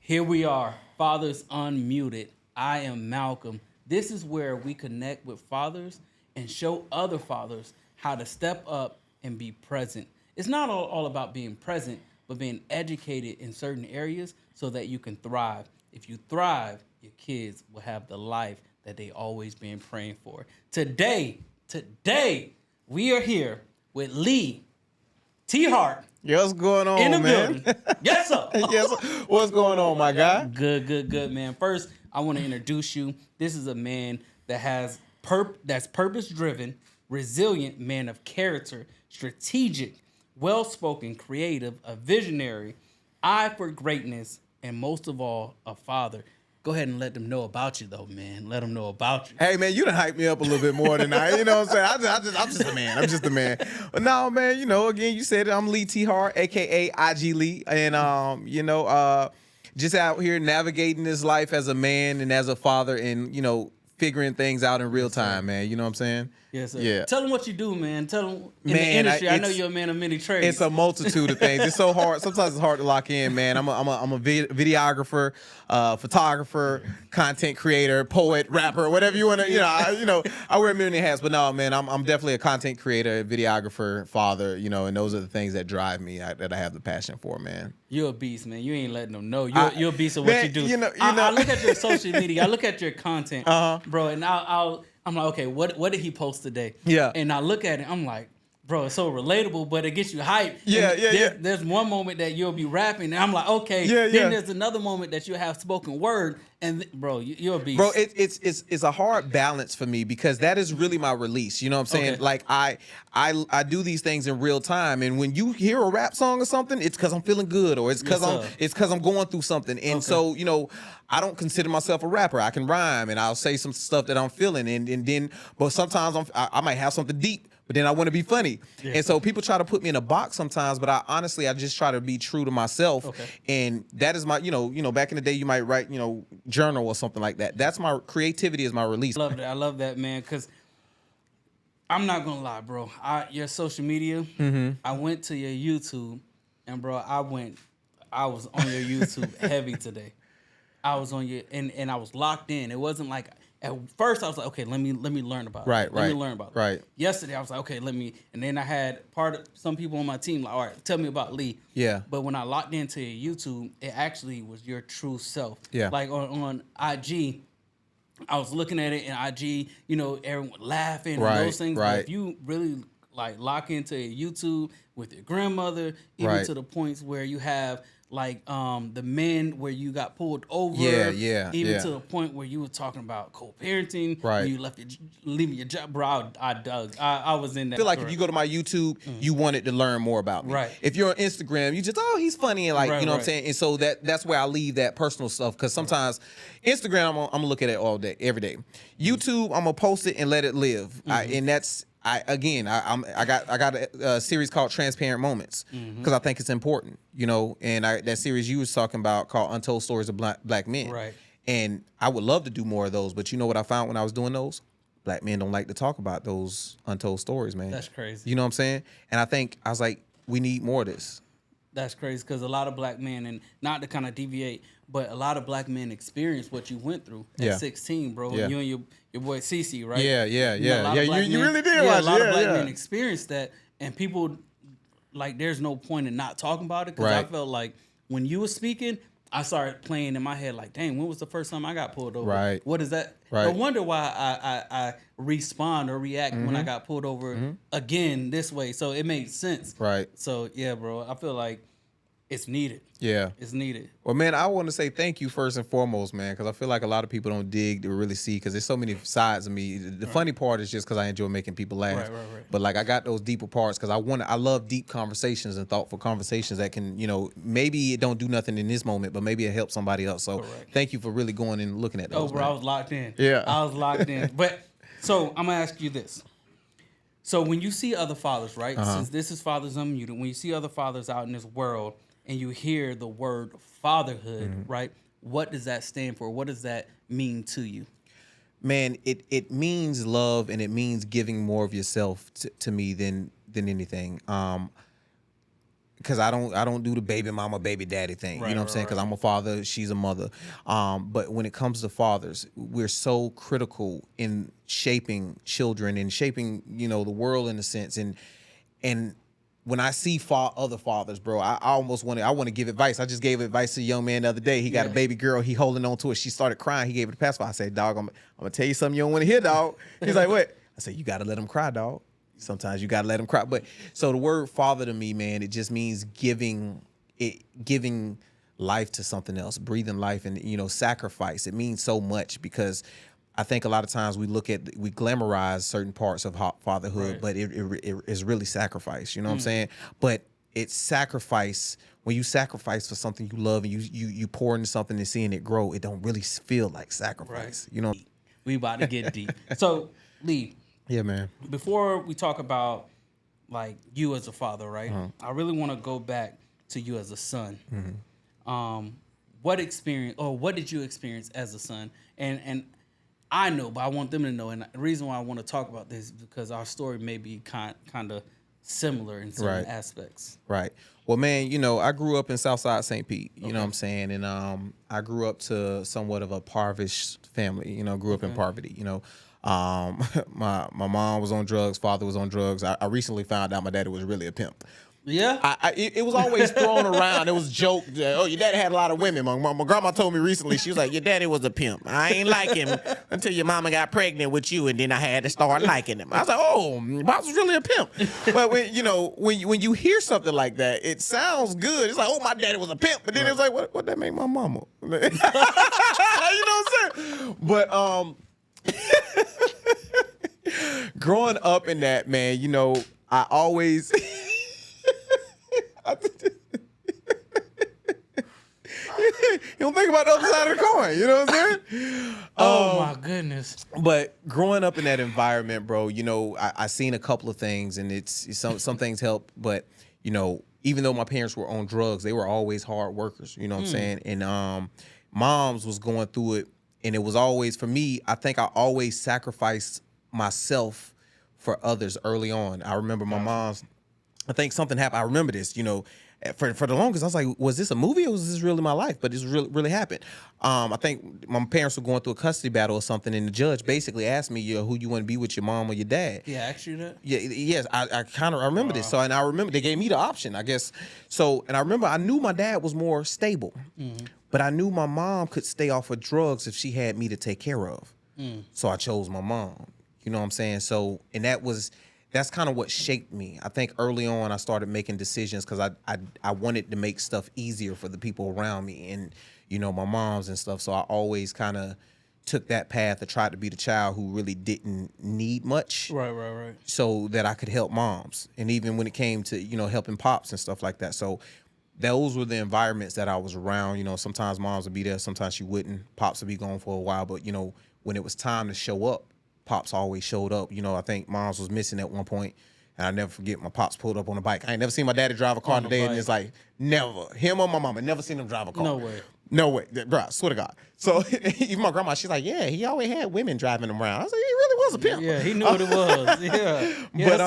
Here we are, Fathers Unmuted. I am Malcolm. This is where we connect with fathers and show other fathers how to step up and be present. It's not all about being present, but being educated in certain areas so that you can thrive. If you thrive, your kids will have the life that they always been praying for. Today, we are here with Lee Teharte. Yeah, what's going on, In the man? building. Yes, sir. Yes, what's going on, my guy? Good, man. First, I want to introduce you. This is a man that has that's purpose-driven, resilient, man of character, strategic, well-spoken, creative, a visionary, eye for greatness, and most of all, a father. Go ahead and let them know about you, though, man. Let them know about you. Hey, man, you done hyped me up a little bit more than I. You know what I'm saying? I'm just a man. I'm just a man. But no, man, again, you said it. I'm Lee Teharte, a.k.a. IG Lee. And, just out here navigating this life as a man and as a father and, figuring things out in real time, man. You know what I'm saying? Yes, sir. Yeah. Tell them what you do, man. Tell them in the Man, industry. I know you're a man of many trades. It's a multitude of things. It's so hard. Sometimes it's hard to lock in, man. I'm a videographer, photographer, content creator, poet, rapper, whatever you want to. I wear a million hats, but no, man, I'm definitely a content creator, videographer, father. And those are the things that drive me. That I have the passion for, man. You're a beast, man. You ain't letting them know. You're a beast of what man, you do. you know. I look at your social media. I look at your content, bro, and I'm like, okay, what did he post today? Yeah. And I look at it, I'm like, bro, it's so relatable, but it gets you hyped. Yeah, And there's one moment that you'll be rapping, and I'm like, okay. Then there's another moment that you have spoken word, and bro, you're a beast. Bro, it's a hard balance for me because that is really my release. You know what I'm saying? Okay. Like I do these things in real time, and when you hear a rap song or something, it's because I'm feeling good, or it's because I'm going through something. And so I don't consider myself a rapper. I can rhyme, and I'll say some stuff that I'm feeling, and then but sometimes I might have something deep. But then I want to be funny. Yeah. And so people try to put me in a box sometimes, but I just try to be true to myself. Okay. And that is my, back in the day you might write, journal or something like that. That's my creativity is my release. I love that, man, because I'm not going to lie, bro. Your social media, I went to your YouTube, and bro, I was on your YouTube heavy today. I was on your, and I was locked in. It wasn't like, at first, I was like, okay, let me learn about it. Let me learn about it. Right. Yesterday, I was like, okay, and then I had some people on my team like, all right, tell me about Lee. Yeah. But when I locked into your YouTube, it actually was your true self. Yeah. Like on IG, I was looking at it, and IG, everyone laughing and those things. Right. But if you really like lock into YouTube with your grandmother, even to the points where you have like the men where you got pulled over, even to the point where you were talking about co-parenting, right? You leaving your job, bro. I was in that. I feel like if you go to my YouTube, you wanted to learn more about me. Right. If you're on Instagram, you just he's funny and like what I'm saying. And so that's where I leave that personal stuff because sometimes Instagram I'm gonna look at it all day, every day. YouTube I'm gonna post it and let it live, and that's. I got a series called Transparent Moments because I think it's important, and that series you was talking about called Untold Stories of Black Men. Right. And I would love to do more of those, but you know what I found when I was doing those? Black men don't like to talk about those untold stories, man. That's crazy. You know what I'm saying? And I was like, we need more of this. That's crazy because a lot of black men, and not to kind of deviate, but a lot of black men experience what you went through at 16, bro. Yeah. You and your boy Cece, right? Yeah. You really did. Yeah, a lot of black men experienced that, and people like there's no point in not talking about it because I felt like when you were speaking, I started playing in my head like, dang, when was the first time I got pulled over? Right. What is that? Right. No wonder why I respond or react when I got pulled over again this way. So it made sense. Right. So yeah, bro, I feel like it's needed. Yeah. It's needed. Well, man, I want to say thank you first and foremost, man, because I feel like a lot of people don't dig to really see because there's so many sides of me. The funny part is just because I enjoy making people laugh. Right. But like I got those deeper parts because I love deep conversations and thoughtful conversations that can, maybe it don't do nothing in this moment, but maybe it helps somebody else. So thank you for really going and looking at those. Oh, bro, I was locked in. Yeah. I was locked in. But so I'm going to ask you this. So when you see other fathers, right, since this is Fathers Unmuted, when you see other fathers out in this world, and you hear the word fatherhood, right? What does that stand for? What does that mean to you? Man, it means love and it means giving more of yourself to me than anything. because I don't do the baby mama, baby daddy thing. You know what I'm saying? Because I'm a father, she's a mother. But when it comes to fathers, we're so critical in shaping children and shaping, the world in a sense. And when I see other fathers, bro, I almost want to give advice. I just gave advice to a young man the other day. He got a baby girl. He holding on to it. She started crying. He gave it a pacifier. I said, dog, I'm gonna tell you something you don't want to hear, dog. He's like, what? I said, you got to let him cry, dog. Sometimes you got to let him cry. But so the word father to me, man, it just means giving life to something else, breathing life, and, sacrifice. It means so much because I think a lot of times we glamorize certain parts of fatherhood, but it is really sacrifice. You know what I'm saying? But it's sacrifice. When you sacrifice for something you love and you pour into something and seeing it grow, it don't really feel like sacrifice. Right. We about to get deep. So, Lee. Yeah, man. Before we talk about like you as a father, right? I really want to go back to you as a son. What did you experience as a son? And I know, but I want them to know. And the reason why I want to talk about this is because our story may be kind of similar in certain aspects. Right. Well, man, I grew up in Southside St. Pete, you know what I'm saying? And I grew up to somewhat of a parvish family, grew up in poverty, my mom was on drugs, father was on drugs. I recently found out my daddy was really a pimp. Yeah, it was always thrown around. It was joke. Oh, your daddy had a lot of women. My grandma told me recently. She was like, "Your daddy was a pimp. I ain't like him until your mama got pregnant with you, and then I had to start liking him." I was like, "Oh, Pops was really a pimp." But when you hear something like that, it sounds good. It's like, "Oh, my daddy was a pimp," but then it's like, "What that make my mama?" You know what I'm saying? But growing up in that, man, I always. You don't think about the other side of the coin, you know what I'm saying? Oh my goodness. But growing up in that environment, bro, I seen a couple of things, and it's some things help, but even though my parents were on drugs, they were always hard workers, you know what I'm saying? And moms was going through it, and it was always, for me, I think I always sacrificed myself for others early on. I remember my mom's, I think something happened. I remember this, for the longest, I was like, was this a movie or was this really my life? But it's really happened. I think my parents were going through a custody battle or something, and the judge basically asked me, who you want to be with, your mom or your dad? Yeah, asked you that? Yeah, yes, I kind of remember this. So, and I remember they gave me the option, I guess. So, and I remember I knew my dad was more stable, but I knew my mom could stay off of drugs if she had me to take care of. So I chose my mom. You know what I'm saying? So, and that's kind of what shaped me. I think early on I started making decisions because I wanted to make stuff easier for the people around me and, my moms and stuff. So I always kind of took that path. I tried to be the child who really didn't need much. Right. So that I could help moms. And even when it came to, helping pops and stuff like that. So those were the environments that I was around. Sometimes moms would be there, sometimes she wouldn't. Pops would be gone for a while. But, when it was time to show up, Pops always showed up. I think Moms was missing at one point, and I never forget my Pops pulled up on a bike. I ain't never seen my daddy drive a car today, and it's like, never. Him or my mama, never seen him drive a car. No way. Bro, I swear to God. So even my grandma, she's like, yeah, he always had women driving him around. I was like, he really was a pimp. Yeah, he knew what it was. Yeah.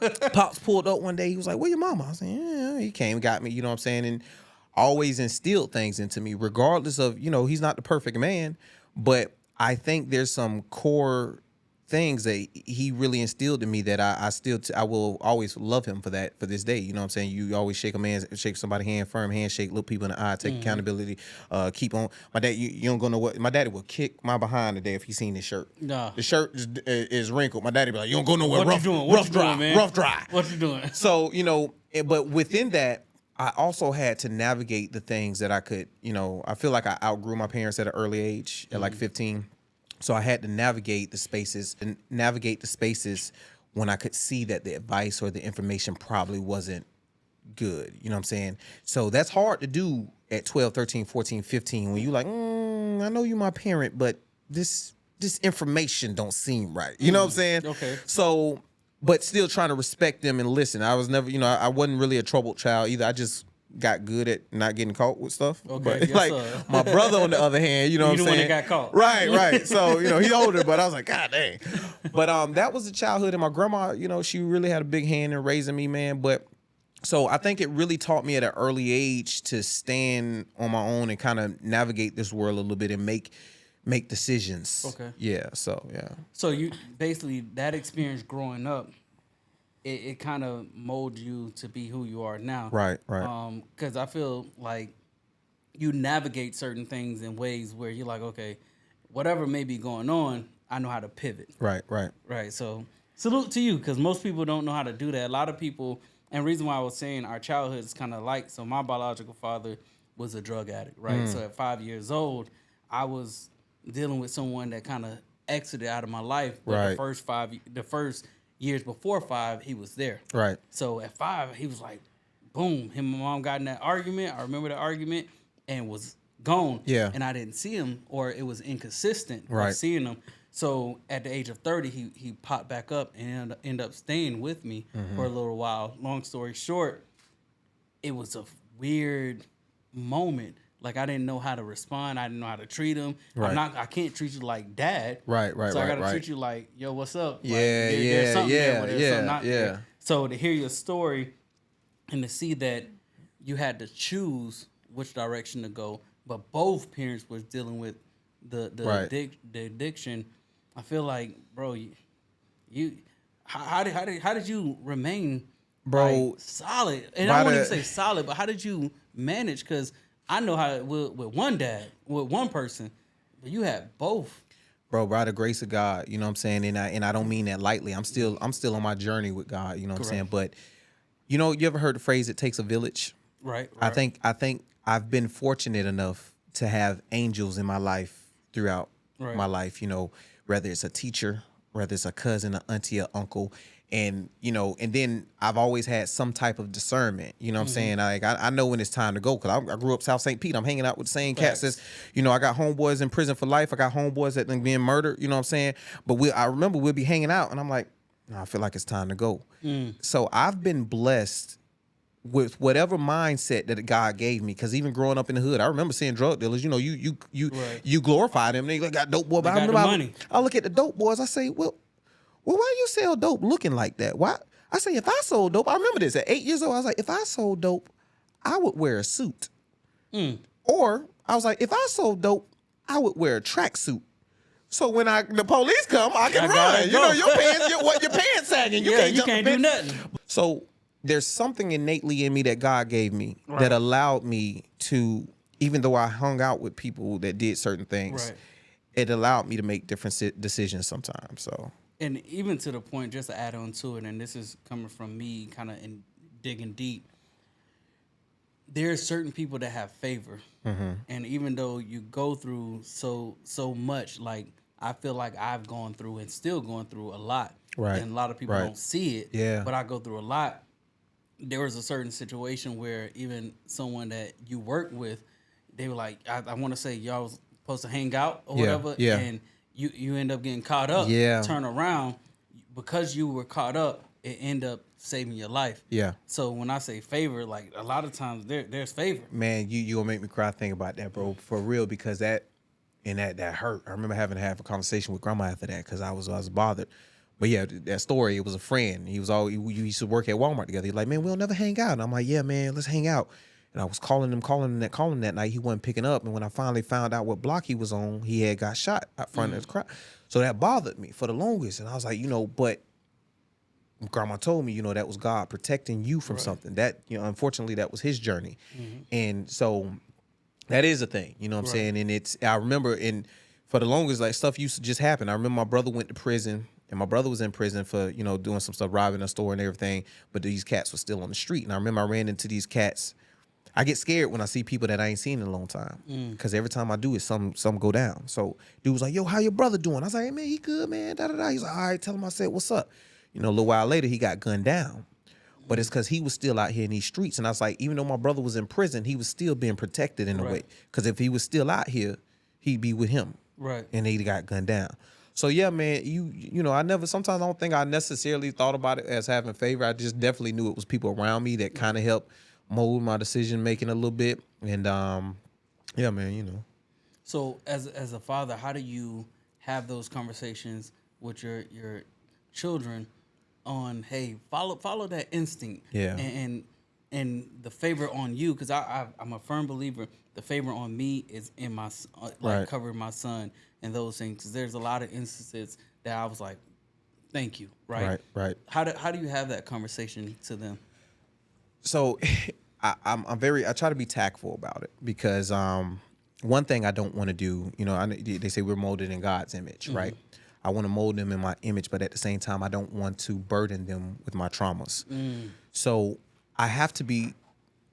But Pops pulled up one day. He was like, where your mama? I was like, yeah, he came, got me, you know what I'm saying? And always instilled things into me, regardless of, he's not the perfect man, but I think there's some core things that he really instilled in me that I will always love him for that, for this day. You know what I'm saying? You always shake somebody's hand, firm handshake, look people in the eye, take accountability, keep on. My dad, you don't go know what, my daddy would kick my behind today if he seen this shirt. Nah. The shirt is wrinkled. My daddy be like, you don't go nowhere, rough dry, man? Rough dry. What you doing? So, but within that, I also had to navigate the things that I could, I feel like I outgrew my parents at an early age, at like 15. So I had to navigate the spaces when I could see that the advice or the information probably wasn't good. You know what I'm saying? So that's hard to do at 12, 13, 14, 15 when you like, I know you my parent, but this information don't seem right. You know what I'm saying? Okay. So, but still trying to respect them and listen. I was never, I wasn't really a troubled child either. I just got good at not getting caught with stuff. Okay, but yes, my brother on the other hand, you know what I'm saying? You the one that got caught. Right. So, he older, but I was like, God dang. But that was the childhood, and my grandma, she really had a big hand in raising me, man. But So I think it really taught me at an early age to stand on my own and kind of navigate this world a little bit and make decisions. Okay. Yeah. So yeah. So you basically that experience growing up, it kind of molded you to be who you are now. Right. Right. Because I feel like you navigate certain things in ways where you're like, okay, whatever may be going on, I know how to pivot. Right. Right. Right. So salute to you, because most people don't know how to do that. A lot of people, and reason why I was saying our childhood is kind of like, so my biological father was a drug addict, right? So at 5 years old, I was dealing with someone that kind of exited out of my life. But Right. the first years before 5, he was there. Right. So at 5, he was like, boom, him and my mom got in that argument. I remember the argument and was gone. Yeah. And I didn't see him, or it was inconsistent Right. of seeing him. So at the age of 30, he popped back up and ended up staying with me for a little while. Long story short, it was a weird moment. Like, I didn't know how to respond. I didn't know how to treat him. Right. I can't treat you like dad. Right. Right. So I right. gotta Right. treat you like, yo, what's up? Like, Yeah, there's something there, yeah, but there's yeah, something not yeah. there. So to hear your story and to see that you had to choose which direction to go, but both parents was dealing with the Right. the addiction, I feel like, bro, you how did you remain, Bro, like, solid? And by I won't even the- say solid, but how did you manage? Because I know how with one dad, with one person, but you had both. Bro, by the grace of God, you know what I'm saying? And I don't mean that lightly. I'm still on my journey with God, you know what I'm saying? But you ever heard the phrase, it takes a village? Right. I think I've been fortunate enough to have angels in my life throughout Right. my life, whether it's a teacher, whether it's a cousin, an auntie, an uncle. And, and then I've always had some type of discernment, you know what I'm saying? Like, I know when it's time to go, because I grew up South St. Pete. I'm hanging out with the same cats as, I got homeboys in prison for life. I got homeboys that been being murdered, you know what I'm saying? But I remember we'll be hanging out, and I'm like, no, I feel like it's time to go. So I've been blessed with whatever mindset that God gave me, because even growing up in the hood, I remember seeing drug dealers. You glorify them. They got dope boy. But I got the remember money. I look at the dope boys. I say, well, why you sell dope looking like that? Why? I say, if I sold dope, I remember this at 8 years old. I was like, if I sold dope, I would wear a suit. Or I was like, if I sold dope, I would wear a tracksuit. So when the police come, I can gotta run. go. Your pants sagging. You can't jump do in. nothing. So there's something innately in me that God gave me that allowed me to, even though I hung out with people that did certain things, it allowed me to make different decisions sometimes. So, and even to the point, just to add on to it, and this is coming from me kind of in digging deep, there's certain people that have favor. And even though you go through so much, like, I feel like I've gone through and still going through a lot. Right. And a lot of people Right. don't see it. Yeah. But I go through a lot. There was a certain situation where even someone that you work with, they were like, I want to say y'all was supposed to hang out or whatever. Yeah. And you end up getting caught up. Yeah. Turn around. Because you were caught up, it end up saving your life. yeah. So when I say favor, like, a lot of times there's favor. Man, you gonna make me cry thinking about that, bro, for real, because that hurt. I remember having to have a conversation with grandma after that, because I was bothered. But yeah, that story, it was a friend. We used to work at Walmart together. He's like, man, we'll never hang out. And I'm like, yeah, man, let's hang out. And I was calling him that night. He wasn't picking up. And when I finally found out what block he was on, he had got shot out front of his crowd. So that bothered me for the longest. And I was like, but grandma told me, that was God protecting you from something. That, unfortunately, that was his journey. And so that is a thing, you know what I'm saying? And I remember, for the longest, like, stuff used to just happen. I remember my brother went to prison, and my brother was in prison for, doing some stuff, robbing a store and everything. But these cats were still on the street. And I remember I ran into these cats. I get scared when I see people that I ain't seen in a long time, because every time I do it, some go down. So dude was like, yo, how your brother doing? I was like, hey, man, he good, man, da-da-da. He's like, all right, tell him I said, what's up? A little while later, he got gunned down. But it's because he was still out here in these streets. And I was like, even though my brother was in prison, he was still being protected in a way. Because if he was still out here, he'd be with him. Right. And he got gunned down. So yeah, man, sometimes I don't think I necessarily thought about it as having favor. I just definitely knew it was people around me that kind of helped mold my decision making a little bit. And yeah, man, So as a father, how do you have those conversations with your children on, hey, follow that instinct? Yeah. And and the favor on you, because I'm a firm believer. The favor on me is in my like covering my son and those things. Because there's a lot of instances that I was like, thank you, right? Right. How do you have that conversation to them? So I try to be tactful about it because one thing I don't want to do, they say we're molded in God's image, right? I want to mold them in my image, but at the same time, I don't want to burden them with my traumas. So I have to be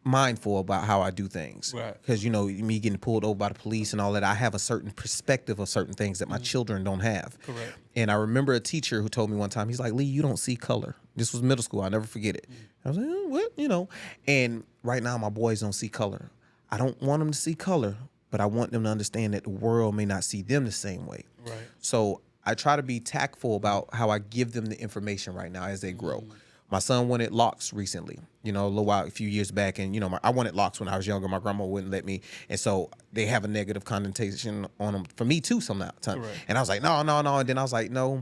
mindful about how I do things. Right. Because, me getting pulled over by the police and all that, I have a certain perspective of certain things that my children don't have. Correct. And I remember a teacher who told me one time, he's like, Lee, you don't see color. This was middle school. I'll never forget it. I was like, what? And right now my boys don't see color. I don't want them to see color, but I want them to understand that the world may not see them the same way. Right. So I try to be tactful about how I give them the information right now as they grow. My son wanted locks recently, a few years back. And, I wanted locks when I was younger. My grandma wouldn't let me. And so they have a negative connotation on them for me too sometimes. And I was like, no. And then I was like, no,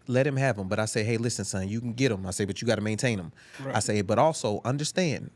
let him have them. But I say, hey, listen, son, you can get them. I say, but you got to maintain them. Right. I say, but also understand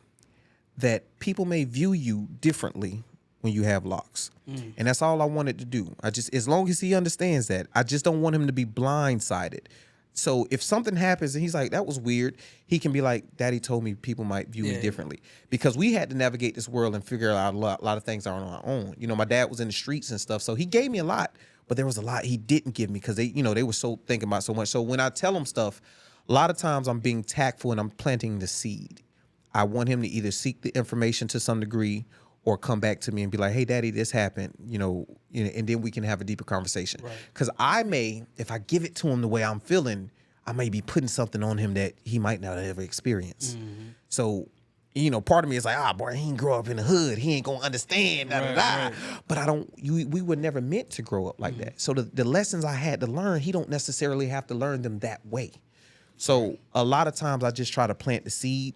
that people may view you differently when you have locks. And that's all I wanted to do. As long as he understands that, I just don't want him to be blindsided. So if something happens and he's like, that was weird, he can be like, Daddy told me people might view me differently. Because we had to navigate this world and figure out a lot of things on our own. My dad was in the streets and stuff, so he gave me a lot, but there was a lot he didn't give me because they were so thinking about so much. So when I tell him stuff, a lot of times I'm being tactful and I'm planting the seed. I want him to either seek the information to some degree or come back to me and be like, hey, Daddy, this happened, and then we can have a deeper conversation. Because I may, if I give it to him the way I'm feeling, I may be putting something on him that he might not have ever experienced. So, part of me is like, boy, he ain't grow up in the hood. He ain't going to understand, Right. But we were never meant to grow up like that. So the lessons I had to learn, he don't necessarily have to learn them that way. So a lot of times I just try to plant the seed.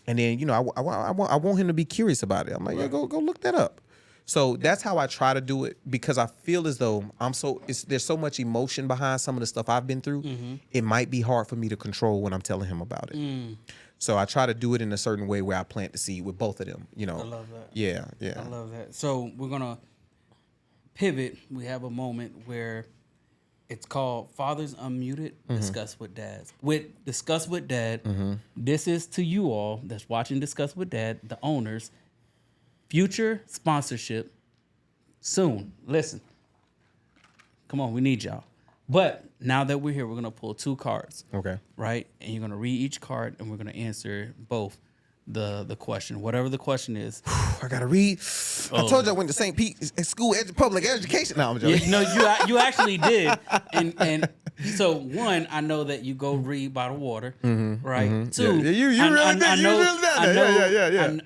And then, I want him to be curious about it. I'm like, yeah, go look that up. So that's how I try to do it because I feel as though there's so much emotion behind some of the stuff I've been through. It might be hard for me to control when I'm telling him about it. So I try to do it in a certain way where I plant the seed with both of them. I love that. Yeah. I love that. So we're gonna pivot. We have a moment where it's called Fathers Unmuted, Discuss with Dads. With Discuss with Dad, this is to you all that's watching Discuss with Dad, the owners, future sponsorship soon. Listen, come on, we need y'all. But now that we're here, we're going to pull 2 cards. Okay. Right? And you're going to read each card, and we're going to answer both the question, whatever the question is. I gotta read. I told you I went to St. Pete's school public education. Now I'm joking. You actually did, and so one, I know that you go read by the water, right? 2, you really did.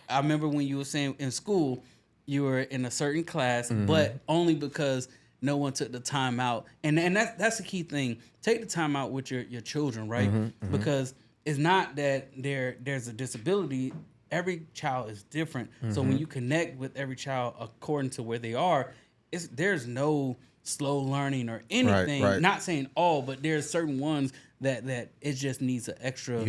I remember when you were saying in school you were in a certain class, but only because no one took the time out, and that's the key thing. Take the time out with your children, right? Because it's not that there's a disability. Every child is different. So when you connect with every child according to where they are, there's no slow learning or anything. Right. Not saying all, but there's certain ones that it just needs an extra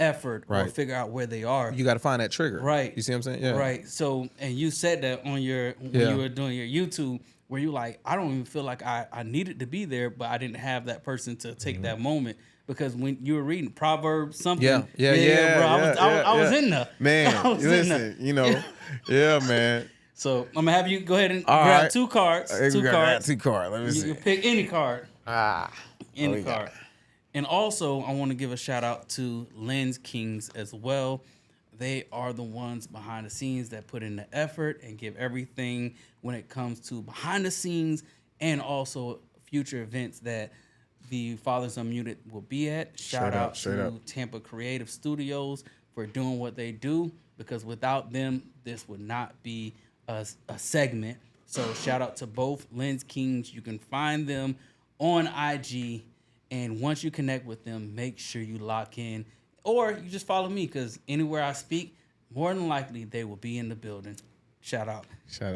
effort or figure out where they are. You got to find that trigger. Right. You see what I'm saying? Yeah. Right. So, and you said that on when you were doing your YouTube, where you like, I don't even feel like I needed to be there, but I didn't have that person to take that moment. Because when you were reading Proverbs something, bro, I was in there. Man, listen, yeah, man. So I'm gonna have you go ahead and grab 2 cards. 2 cards. 2 cards. Let me see. You can pick any card. Any card. And also, I want to give a shout out to Lens Kings as well. They are the ones behind the scenes that put in the effort and give everything when it comes to behind the scenes and also future events that the Fathers Unmuted will be at. Shout out to Tampa Creative Studios for doing what they do, because without them, this would not be a segment. So shout out to both Lens Kings. You can find them on IG, and once you connect with them, make sure you lock in, or you just follow me, because anywhere I speak, more than likely they will be in the building. Shout out.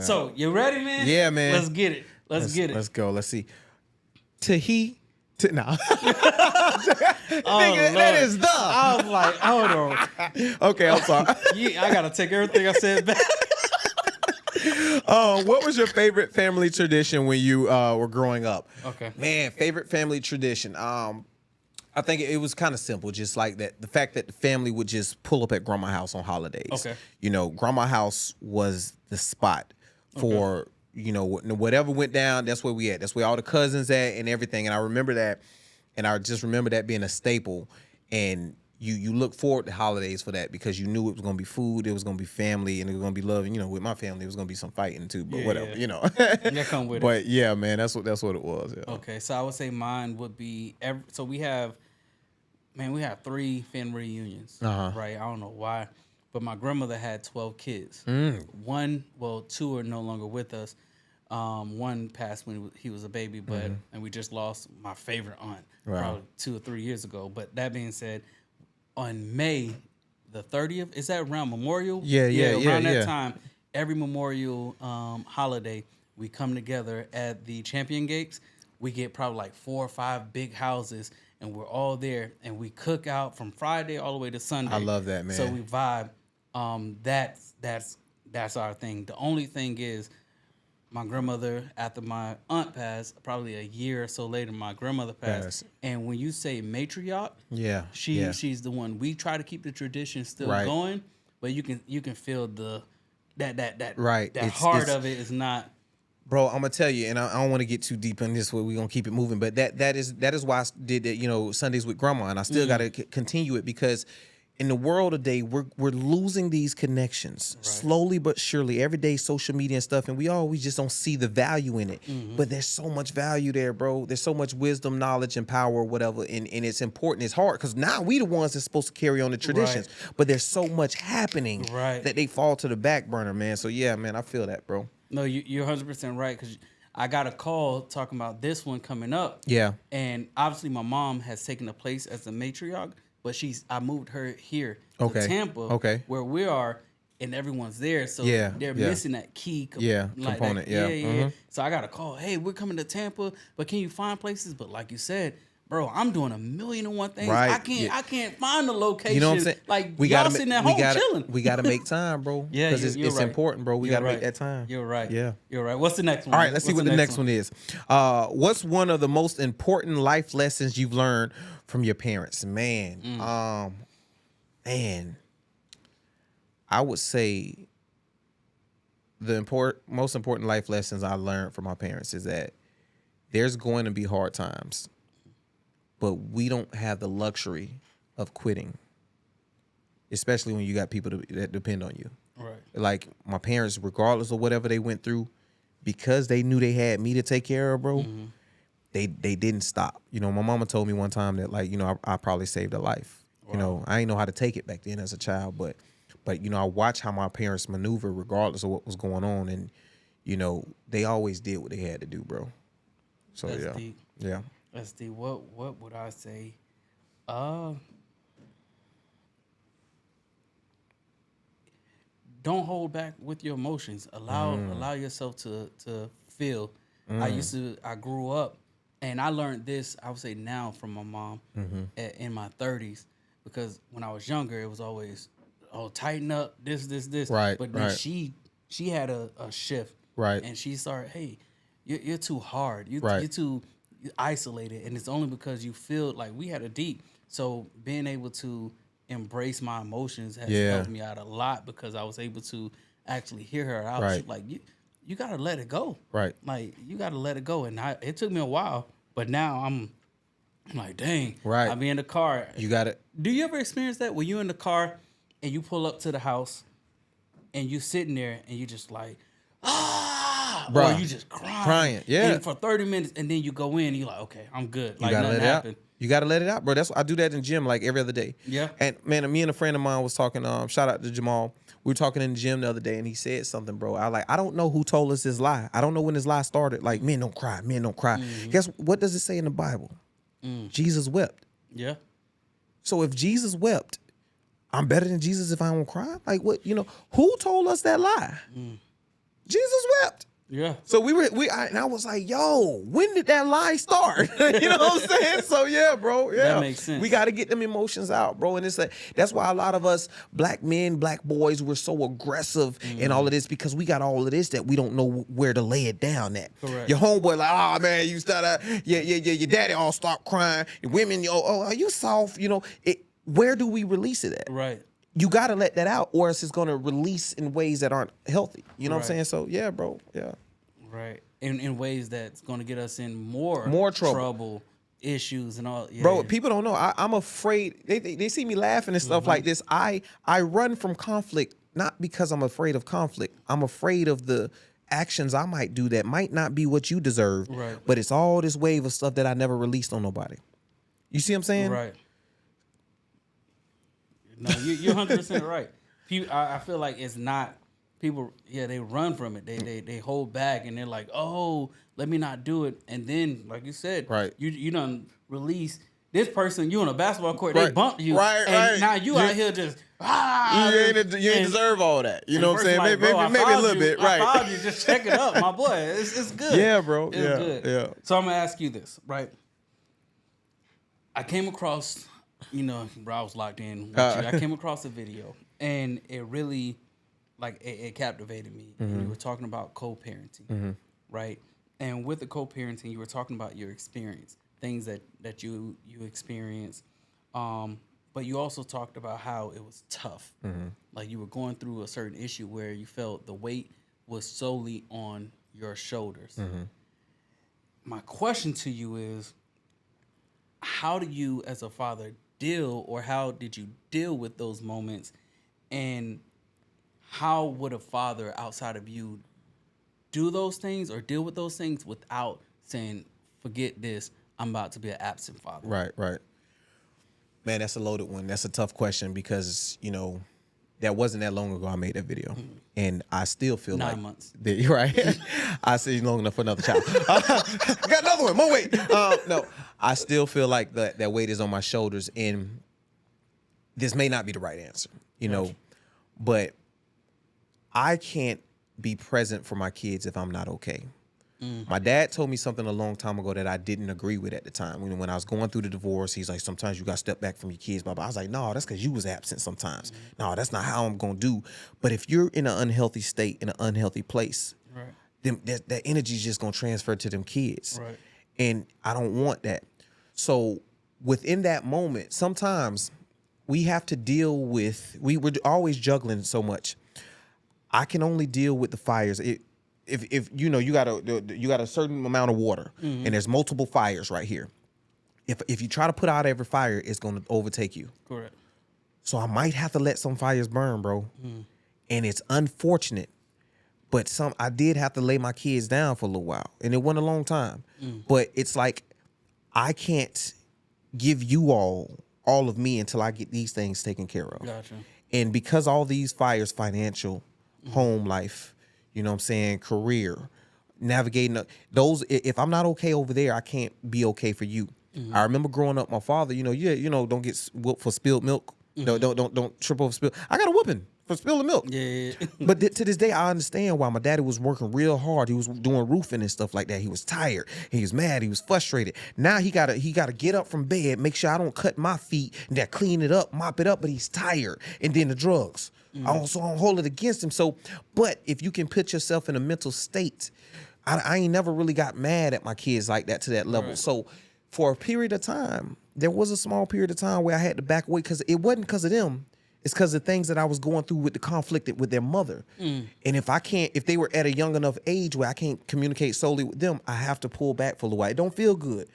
So you ready, man? Yeah, man. Let's get it. Let's get it. Let's go. Let's see. No. Oh Nigga, that is dumb. I was like, hold on. Okay, I'm sorry. I gotta take everything I said back. What was your favorite family tradition when you were growing up? Okay. Man, favorite family tradition. I think it was kind of simple, just like that. The fact that the family would just pull up at grandma's house on holidays. Okay. You know, grandma's house was the spot for, you know, whatever went down, that's where we at. That's where all the cousins at and everything. And I remember that. And I just remember that being a staple. And you look forward to holidays for that because you knew it was going to be food, it was going to be family, and it was going to be love. And, you know, with my family, it was going to be some fighting too, but whatever, you know. That come with it. But yeah, man, that's what it was. Yeah. Okay, so I would say mine would be so we have 3 family reunions, right? I don't know why, but my grandmother had 12 kids. 2 are no longer with us. One passed when he was a baby, but and we just lost my favorite aunt probably 2 or 3 years ago. But that being said, on May the 30th, is that around Memorial? Around that time, every Memorial holiday, we come together at the Champion Gates. We get probably like 4 or 5 big houses, and we're all there, and we cook out from Friday all the way to Sunday. I love that, man. So we vibe. That's our thing. The only thing is, my grandmother, after my aunt passed, probably a year or so later, my grandmother passed. And when you say matriarch, she's the one. We try to keep the tradition still going, but you can feel that heart of it is not. Bro, I'm gonna tell you, and I don't want to get too deep in this. Way we're gonna keep it moving, but that is why I did that. You know, Sundays with Grandma, and I still got to continue it because in the world today, we're losing these connections slowly but surely. Every day, social media and stuff, and we just don't see the value in it. But there's so much value there, bro. There's so much wisdom, knowledge, and power, whatever, and it's important. It's hard because now we the ones that's supposed to carry on the traditions. But there's so much happening that they fall to the back burner, man. So yeah, man, I feel that, bro. No, you're 100% right because I got a call talking about this one coming up. Yeah, and obviously my mom has taken a place as the matriarch. But I moved her here to Tampa, where we are, and everyone's there. So they're missing that key component. So I got a call. Hey, we're coming to Tampa, but can you find places? But like you said, bro, I'm doing 1,000,001 things. I can't find the location. You know what I'm saying? Like y'all sitting at home chilling. We got to make time, bro. Because it's important, bro. We got to make that time. You're right. Yeah, you're right. What's the next one? All right, let's see what the next one is. What's one of the most important life lessons you've learned from your parents? Man, I would say the most important life lessons I learned from my parents is that there's going to be hard times, but we don't have the luxury of quitting, especially when you got people that depend on you. Right. Like my parents, regardless of whatever they went through, because they knew they had me to take care of, bro. They didn't stop. You know, my mama told me one time that, like, you know, I probably saved a life. You know, I didn't know how to take it back then as a child, but you know, I watched how my parents maneuver regardless of what was going on, and you know, they always did what they had to do, bro. So That's deep. Yeah. That's deep. What would I say? Don't hold back with your emotions. Allow yourself to feel. I grew up. And I learned this, I would say now, from my mom in my 30s, because when I was younger, it was always, tighten up, this. Right. But then she had a shift. Right. And she started, hey, you're too hard. You're too isolated. And it's only because you feel like we had a deep. So being able to embrace my emotions has helped me out a lot because I was able to actually hear her out. Right. She's like, you got to let it go. Right. Like, you got to let it go. And it took me a while, but now I'm like, dang. Right. I be in the car. You got it. Do you ever experience that when you in the car and you pull up to the house and you sitting there and you just like, bro, or you just crying. Yeah. And for 30 minutes and then you go in and you're like, okay, I'm good. Like, you gotta nothing let it happened. out. You gotta let it out, bro. I do that in the gym like every other day. Yeah. And man, me and a friend of mine was talking. Shout out to Jamal. We were talking in the gym the other day, and he said something, bro. I don't know who told us this lie. I don't know when this lie started. Like, men don't cry. Men don't cry. Guess what does it say in the Bible? Jesus wept. Yeah. So if Jesus wept, I'm better than Jesus if I don't cry? Like, what? You know, who told us that lie? Jesus wept. Yeah. So and I was like, yo, when did that lie start? You know what I'm saying? So yeah, bro. Yeah. That makes sense. We got to get them emotions out, bro. And it's like, that's why a lot of us black men, black boys, we're so aggressive and all of this, because we got all of this that we don't know where to lay it down at. Correct. Your homeboy like, oh man, you start your daddy all start crying. Your women, are you soft? You know, where do we release it at? Right. You got to let that out, or else it's going to release in ways that aren't healthy. You know what I'm saying? So, yeah, bro. Yeah. Right. In ways that's going to get us in more trouble, issues, and all. Yeah. Bro, people don't know. I'm afraid. They see me laughing and stuff like this. I run from conflict, not because I'm afraid of conflict. I'm afraid of the actions I might do that might not be what you deserve. Right. But it's all this wave of stuff that I never released on nobody. You see what I'm saying? Right. No, you're 100% right. I feel like it's not people. Yeah, they run from it. They hold back and they're like, oh, let me not do it. And then, like you said, right, you done release this person. You on a basketball court, they bumped you, and now you out here just you ain't deserve all that. You know what I'm saying? Like, maybe a little bit, right? I found you. Just check it up, my boy. It's good. Yeah, bro. It's good. Yeah. So I'm gonna ask you this, right? I came across. Bro, I was locked in with you. I came across a video, and it really, it captivated me. Mm-hmm. You were talking about co-parenting, right? And with the co-parenting, you were talking about your experience, things that you experienced. But you also talked about how it was tough. Mm-hmm. Like you were going through a certain issue where you felt the weight was solely on your shoulders. Mm-hmm. My question to you is, how do you, as a father, how did you deal with those moments, and how would a father outside of you do those things or deal with those things without saying, forget this, I'm about to be an absent father? Right. Man, that's a loaded one. That's a tough question because, that wasn't that long ago I made that video. Mm-hmm. And I still feel 9 months. Right? I see long enough for another child. Got another one. More weight. No, I still feel like that weight is on my shoulders. And this may not be the right answer, but I can't be present for my kids if I'm not okay. My dad told me something a long time ago that I didn't agree with at the time. When I was going through the divorce, he's like, sometimes you got to step back from your kids. Blah, blah. I was like, no, that's because you was absent sometimes. No, that's not how I'm going to do. But if you're in an unhealthy state, in an unhealthy place, then that energy is just going to transfer to them kids. Right. And I don't want that. So within that moment, sometimes we have to deal with, we're always juggling so much. I can only deal with the fires. If you got a certain amount of water, and there's multiple fires right here. If you try to put out every fire, it's going to overtake you. Correct. So I might have to let some fires burn, bro. And it's unfortunate, but I did have to lay my kids down for a little while, and it wasn't a long time. But it's like I can't give you all of me until I get these things taken care of. Gotcha. And because all these fires, financial, home life, you know what I'm saying, career, navigating those. If I'm not okay over there, I can't be okay for you. I remember growing up, my father, don't get whooped for spilled milk. Don't trip over spilled. I got a whooping for spilling milk. Yeah. But to this day, I understand why my daddy was working real hard. He was doing roofing and stuff like that. He was tired. He was mad. He was frustrated. Now he gotta get up from bed, make sure I don't cut my feet, and then clean it up, mop it up. But he's tired. And then the drugs. I don't hold it against him. So, but if you can put yourself in a mental state, I ain't never really got mad at my kids like that to that level. Right. So for a period of time, there was a small period of time where I had to back away because it wasn't because of them. It's because of things that I was going through with the conflict with their mother. And if they were at a young enough age where I can't communicate solely with them, I have to pull back for a little while. It don't feel good.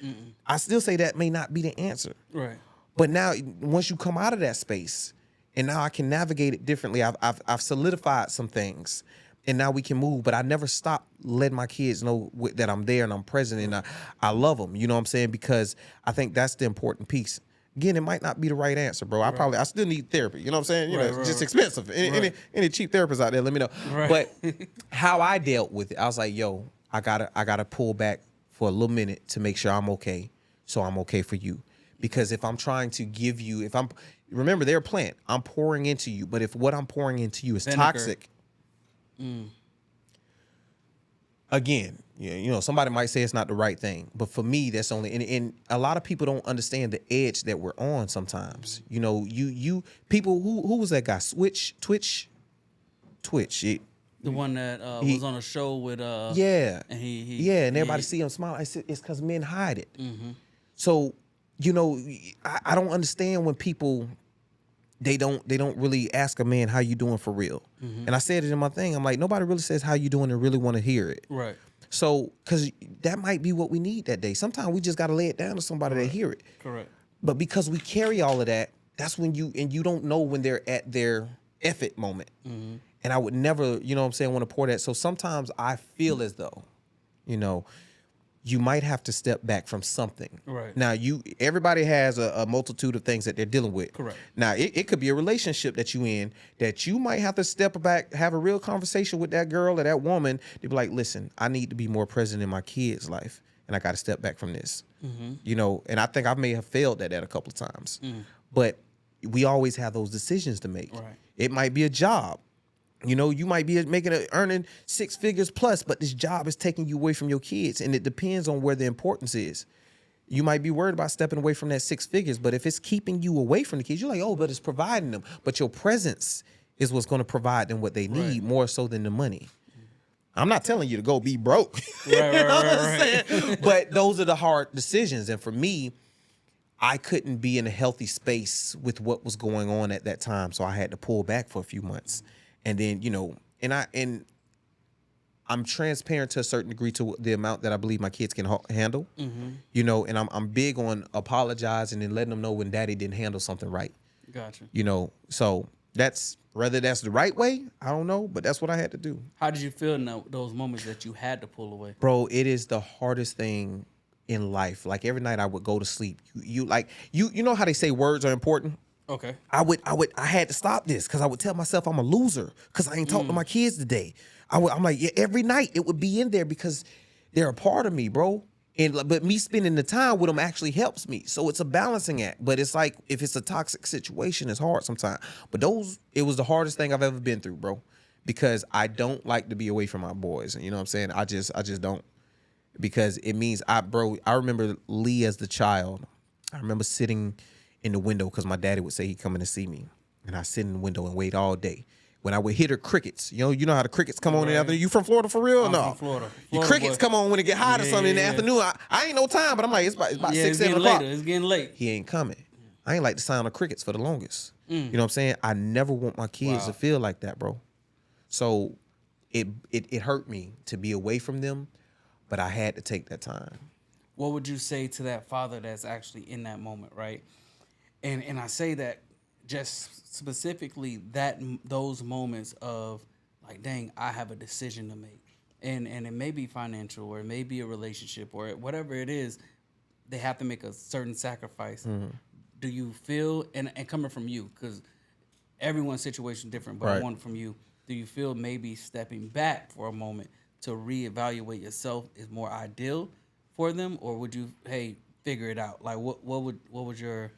I still say that may not be the answer. Right. But now, once you come out of that space, and now I can navigate it differently. I've solidified some things, and now we can move. But I never stop letting my kids know that I'm there and I'm present, and I love them. You know what I'm saying? Because I think that's the important piece. Again, it might not be the right answer, bro. I still need therapy. You know what I'm saying? It's just expensive. Any cheap therapists out there, let me know. Right. But how I dealt with it, I was like, yo, I gotta pull back for a little minute to make sure I'm okay, so I'm okay for you. Because if I'm trying to give you, remember, they're a plant. I'm pouring into you. But if what I'm pouring into you is toxic, again, somebody might say it's not the right thing, but for me, that's only, and a lot of people don't understand the edge that we're on sometimes. You people, who was that guy? Twitch. The one that was on a show with yeah, and and everybody see him smile. I said it's because men hide it. So I don't understand when people they don't really ask a man how you doing for real. And I said it in my thing. I'm like, nobody really says how you doing and really want to hear it. Right. So because that might be what we need that day. Sometimes we just got to lay it down to somebody to hear it. Correct. But because we carry all of that, that's when you don't know when they're at their effort moment. And I would never, want to pour that. So sometimes I feel as though, you might have to step back from something. Right. Now, everybody has a multitude of things that they're dealing with. Correct. Now, it could be a relationship that you in that you might have to step back, have a real conversation with that girl or that woman to be like, listen, I need to be more present in my kid's life, and I got to step back from this. And I think I may have failed at that a couple of times. But we always have those decisions to make. Right. It might be a job. You might be earning 6 figures plus, but this job is taking you away from your kids, and it depends on where the importance is. You might be worried about stepping away from that 6 figures, but if it's keeping you away from the kids, you're like, oh, but it's providing them. But your presence is what's going to provide them what they need more so than the money. I'm not telling you to go be broke. Right. But those are the hard decisions. And for me, I couldn't be in a healthy space with what was going on at that time, so I had to pull back for a few months. And then, and I'm transparent to a certain degree to the amount that I believe my kids can handle, and I'm big on apologizing and letting them know when daddy didn't handle something right. Gotcha. So whether that's the right way, I don't know, but that's what I had to do. How did you feel in those moments that you had to pull away? Bro, it is the hardest thing in life. Like every night I would go to sleep. You know how they say words are important? Okay. I had to stop this because I would tell myself I'm a loser because I ain't talked to my kids today. I'm like, yeah, every night it would be in there because they're a part of me, bro. But me spending the time with them actually helps me. So it's a balancing act. But it's like if it's a toxic situation, it's hard sometimes. But it was the hardest thing I've ever been through, bro. Because I don't like to be away from my boys. You know what I'm saying? I just don't. Because it means I remember Lee as the child. I remember sitting in the window because my daddy would say he'd come in to see me, and I sit in the window and wait all day. When I would hear the crickets, you know how the crickets come on in the afternoon. You from Florida for real? I'm No, from Florida. Your crickets come on when it get hot or something in the afternoon. I ain't no time, but I'm like, it's about 6, 7 o'clock. It's getting late. He ain't coming. I ain't like the sound of crickets for the longest. You know what I'm saying? I never want my kids to feel like that, bro. So it hurt me to be away from them, but I had to take that time. What would you say to that father that's actually in that moment, right? And I say that just specifically those moments of like, dang, I have a decision to make. And it may be financial or it may be a relationship or whatever it is, they have to make a certain sacrifice. Do you feel, and coming from you, because everyone's situation is different, but I want from you, do you feel maybe stepping back for a moment to reevaluate yourself is more ideal for them? Or would you, hey, figure it out? Like what would your...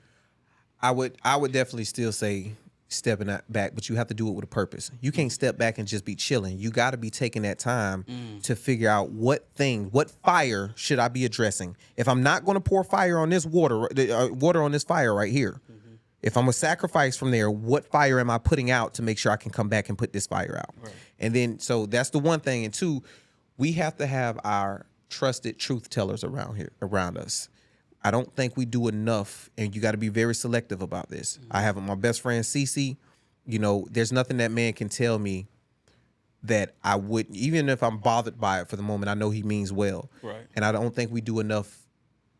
I would definitely still say stepping back, but you have to do it with a purpose. You can't step back and just be chilling. You got to be taking that time to figure out what fire should I be addressing. If I'm not going to pour fire on this water on this fire right here, if I'm a sacrifice from there, what fire am I putting out to make sure I can come back and put this fire out? Right. And then, so that's the one thing. And two, we have to have our trusted truth tellers around us. I don't think we do enough, and you got to be very selective about this. I have my best friend, Cece. There's nothing that man can tell me that I wouldn't, even if I'm bothered by it for the moment, I know he means well. Right. And I don't think we do enough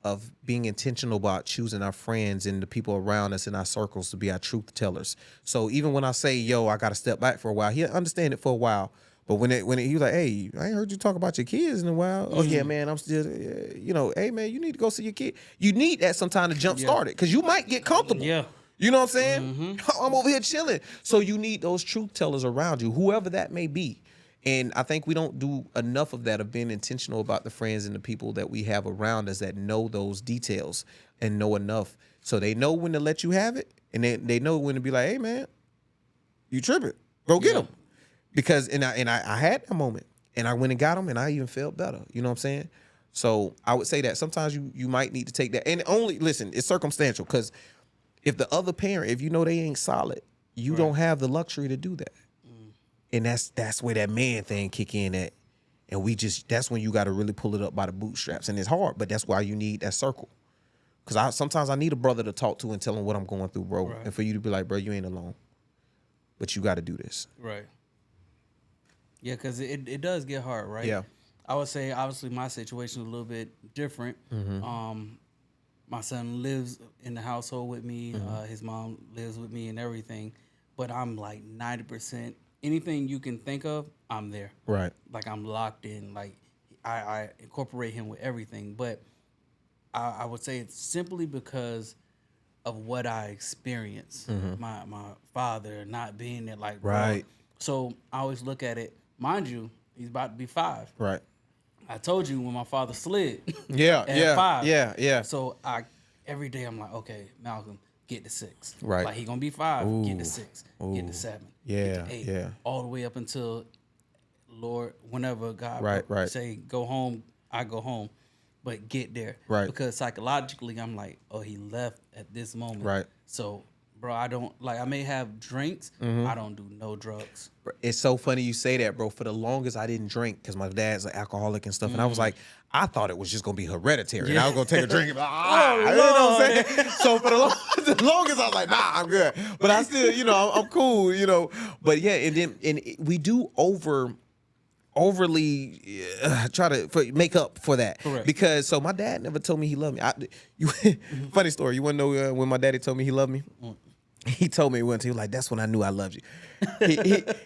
of being intentional about choosing our friends and the people around us in our circles to be our truth tellers. So even when I say, yo, I got to step back for a while, he'll understand it for a while. But when he was like, hey, I ain't heard you talk about your kids in a while. Oh, yeah, man, I'm still, hey, man, you need to go see your kid. You need that sometime to jump start it because you might get comfortable. Yeah. You know what I'm saying? I'm over here chilling. So you need those truth tellers around you, whoever that may be. And I think we don't do enough of that, of being intentional about the friends and the people that we have around us that know those details and know enough. So they know when to let you have it, and they know when to be like, hey, man, you tripping. Go get them. Because, and I had that moment. and I went and got them, and I even felt better. You know what I'm saying? So I would say that sometimes you might need to take that, and only listen. It's circumstantial because if the other parent, if you know they ain't solid, you don't have the luxury to do that, and that's where that man thing kick in at, and that's when you got to really pull it up by the bootstraps, and it's hard, but that's why you need that circle. Because sometimes I need a brother to talk to and tell him what I'm going through, bro. Right. And for you to be like, bro, you ain't alone. But you got to do this. Right. Yeah, because it does get hard, right? Yeah. I would say, obviously, my situation is a little bit different. My son lives in the household with me. His mom lives with me and everything. But I'm like 90%. Anything you can think of, I'm there. Right. Like, I'm locked in. Like, I incorporate him with everything. But I would say it's simply because of what I experienced. My father not being there, like, right. Bro. So I always look at it. Mind you, he's about to be 5. Right. I told you when my father slid. Yeah. at 5. Yeah. So every day I'm like, okay, Malcolm, get to 6. Right. Like he gonna be 5. Ooh. Get to 6. Get to 7. Yeah. Get to 8. Yeah. All the way up until Lord, whenever God say go home, I go home. But get there. Right. Because psychologically I'm like, oh, he left at this moment. Right. So bro, I may have drinks. I don't do no drugs. It's so funny you say that, bro. For the longest, I didn't drink because my dad's an alcoholic and stuff. And I was like, I thought it was just going to be hereditary. And I was going to take a drink and be like, you know what I'm saying? So for the longest, I was like, nah, I'm good. But I still, I'm cool, But yeah, and we do overly try to make up for that. Correct. Because so my dad never told me he loved me. Funny story. You want to know when my daddy told me he loved me? He told me once, he was like, that's when I knew I loved you.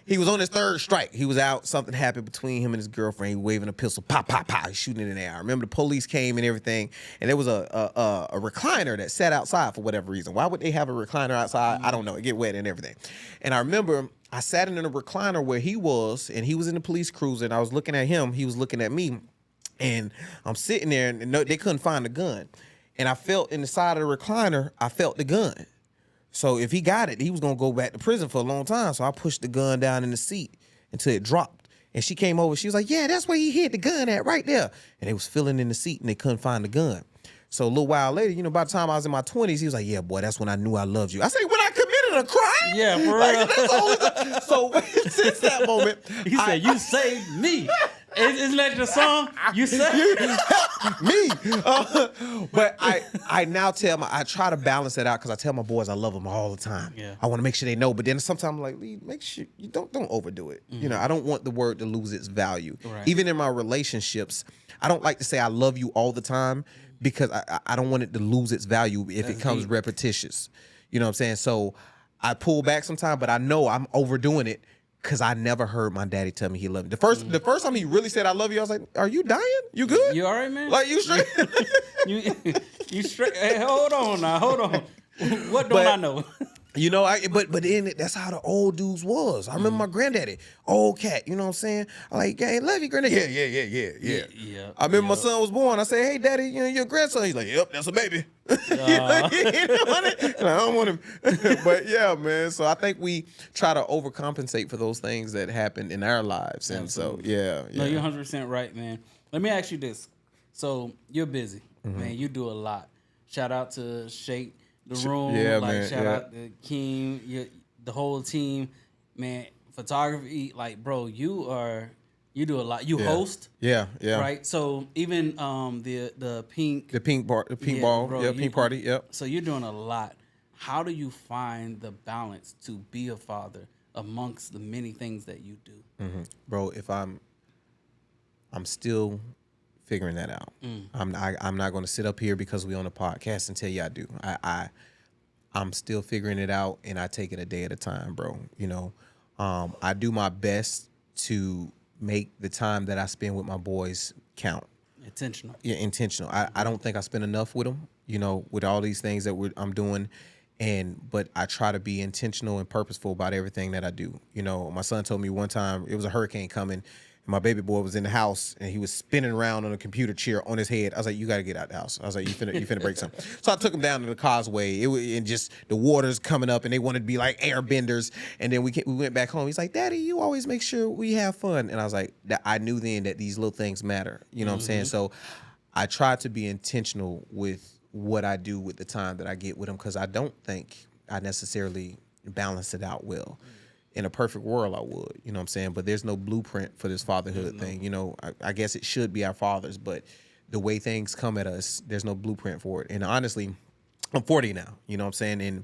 He was on his 3rd strike. He was out. Something happened between him and his girlfriend. He waving a pistol. Pop, pop, pop. He's shooting it in the air. I remember the police came and everything. And there was a recliner that sat outside for whatever reason. Why would they have a recliner outside? I don't know. It get wet and everything. And I remember I sat in a recliner where he was, and he was in the police cruiser, and I was looking at him. He was looking at me. And I'm sitting there, and they couldn't find the gun. And I felt in the side of the recliner, I felt the gun. So if he got it, he was going to go back to prison for a long time. So I pushed the gun down in the seat until it dropped. And she came over. She was like, yeah, that's where he hid the gun at right there. And they was filling in the seat and they couldn't find the gun. So a little while later, by the time I was in my 20s, he was like, yeah, boy, that's when I knew I loved you. I said, when I committed a crime? Yeah, for real. That's all. So since that moment. He said, you saved me. Isn't that your song? You saved me. But I now I try to balance that out because I tell my boys I love them all the time. Yeah. I want to make sure they know. But then sometimes I'm like, Lee, make sure you don't overdo it. I don't want the word to lose its value. Right. Even in my relationships, I don't like to say I love you all the time because I don't want it to lose its value if it comes repetitious. You know what I'm saying? So I pull back sometimes, but I know I'm overdoing it. Cause I never heard my daddy tell me he loved me. The first time he really said I love you, I was like, "Are you dying? You good? You all right, man? Like you straight? you straight? Hey, hold on now, hold on. What don't I know? But then that's how the old dudes was. I remember my granddaddy, old cat. You know what I'm saying? I like, hey, love you, granddaddy. Yeah. I remember my son was born. I say, hey, daddy, your grandson. He's like, yep, that's a baby. I don't want him. But yeah, man. So I think we try to overcompensate for those things that happened in our lives, and Absolutely. So yeah. No, you're 100% right, man. Let me ask you this. So you're busy, man. You do a lot. Shout out to Shake the Room. Yeah, man. Shout out to King, the whole team, man. Photography, like, bro, you do a lot. You host. Yeah. Right. So even the pink ball, bro, pink party, yep. So you're doing a lot. How do you find the balance to be a father amongst the many things that you do? Bro, if I'm still figuring that out. I'm not going to sit up here because we on a podcast and tell you I do. I'm still figuring it out, and I take it a day at a time, bro. I do my best to make the time that I spend with my boys count. Intentional. Yeah, intentional. I don't think I spend enough with them, with all these things that I'm doing. But I try to be intentional and purposeful about everything that I do. My son told me one time it was a hurricane coming, and my baby boy was in the house, and he was spinning around on a computer chair on his head. I was like, you got to get out the house. I was like, you finna break something. So I took him down to the causeway. And just the water's coming up, and they wanted to be like airbenders. And then we went back home. He's like, Daddy, you always make sure we have fun. And I was like, I knew then that these little things matter. You know what I'm saying? So I try to be intentional with what I do with the time that I get with him, because I don't think I necessarily balance it out well. In a perfect world, I would, you know what I'm saying? But there's no blueprint for this fatherhood thing. You know, I guess it should be our fathers, but the way things come at us, there's no blueprint for it. And honestly, I'm 40 now, you know what I'm saying? And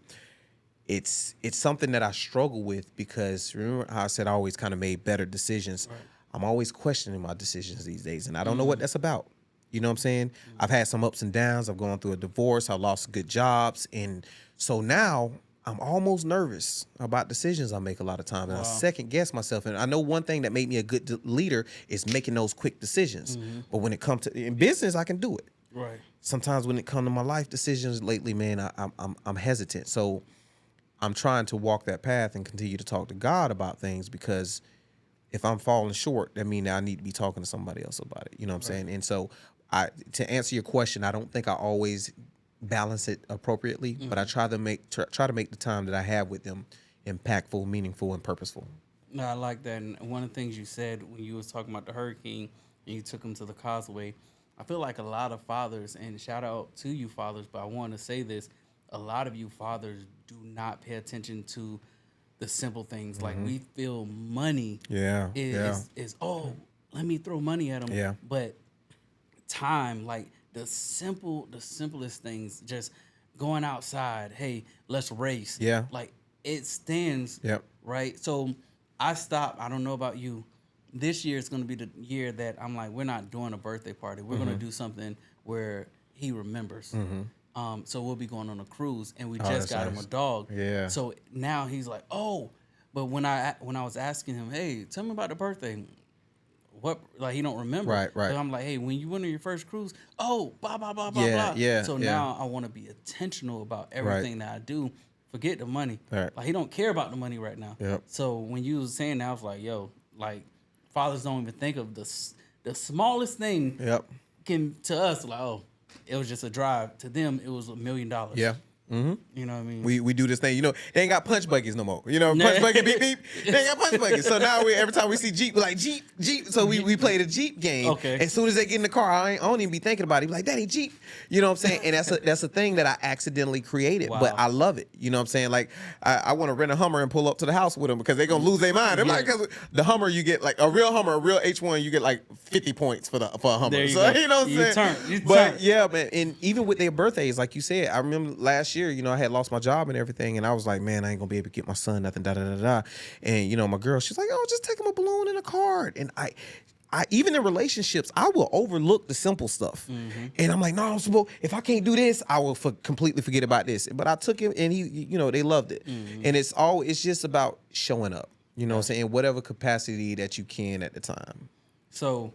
it's something that I struggle with, because remember how I said I always kind of made better decisions. Right. I'm always questioning my decisions these days, and I don't know what that's about. You know what I'm saying? I've had some ups and downs. I've gone through a divorce. I lost good jobs. And so now I'm almost nervous about decisions I make a lot of times. And I second guess myself. And I know one thing that made me a good leader is making those quick decisions. But when it comes to in business, I can do it. Right. Sometimes when it comes to my life decisions lately, man, I'm hesitant. So I'm trying to walk that path and continue to talk to God about things, because if I'm falling short, that means I need to be talking to somebody else about it. You know what I'm saying? And so to answer your question, I don't think I always balance it appropriately, but I try to make the time that I have with them impactful, meaningful, and purposeful. No, I like that. And one of the things you said when you was talking about the hurricane and you took him to the causeway, I feel like a lot of fathers, and shout out to you fathers, but I want to say this, a lot of you fathers do not pay attention to the simple things. Like, we feel money is oh, let me throw money at them. Yeah. But time, like the simplest things, just going outside, hey, let's race. Yeah. Like, it stands. Yep. Right. So I stopped. I don't know about you. This year is going to be the year that I'm like, we're not doing a birthday party. We're going to do something where he remembers. So we'll be going on a cruise, and we just got him a dog. Yeah. So now he's like, oh, but when I was asking him, hey, tell me about the birthday, what, like, he don't remember. Right. So I'm like, hey, when you went on your first cruise, oh, blah, blah, blah, blah, Yeah, blah. yeah, So yeah. now I want to be intentional about everything that I do. Forget the money. Right. Like, he don't care about the money right now. Yep. So when you was saying that, I was like, yo, like, fathers don't even think of the smallest thing. Yep. Can, to us, like, oh, it was just a drive. To them, it was $1 million. Yeah. You know what I mean? We do this thing, you know, they ain't got punch buggies no more. You know, punch buggy, beep, beep. They ain't got punch buggies. So now every time we see Jeep, we're like, Jeep. So we play the Jeep game. Okay. As soon as they get in the car, I don't even be thinking about it. Be like, Daddy, Jeep. You know what I'm saying? And that's a thing that I accidentally created, but I love it. You know what I'm saying? Like, I want to rent a Hummer and pull up to the house with them, because they're going to lose their mind. They're like, because the Hummer, you get like a real Hummer, a real H1, you get like 50 points for a Hummer. There you So, go. you know what I'm saying? You But turn. yeah, man. And even with their birthdays, like you said, I remember last year, you know, I had lost my job and everything, and I was like, man, I ain't gonna be able to get my son nothing, da da da da. And you know, my girl, she's like, oh, just take him a balloon and a card. And I even in relationships, I will overlook the simple stuff, and I'm like, no, if I can't do this, I will completely forget about this. But I took him, and he, you know, they loved it. And it's just about showing up, you know what I'm saying, in whatever capacity that you can at the time. So,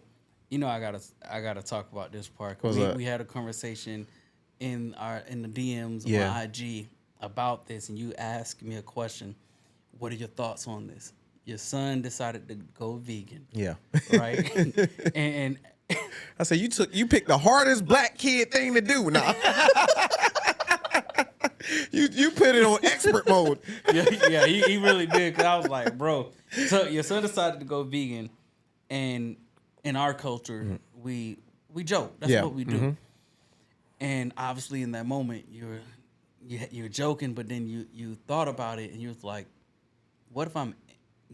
you know, I gotta talk about this part. We had a conversation in the DMs on my IG about this, and you asked me a question. What are your thoughts on this? Your son decided to go vegan. Yeah. Right? and I said, you picked the hardest black kid thing to do. Nah. you put it on expert mode. Yeah, he really did. Cause I was like, bro, so your son decided to go vegan, and in our culture, we joke. That's what we do. And obviously, in that moment, you're joking, but then you thought about it, and you was like, what if I'm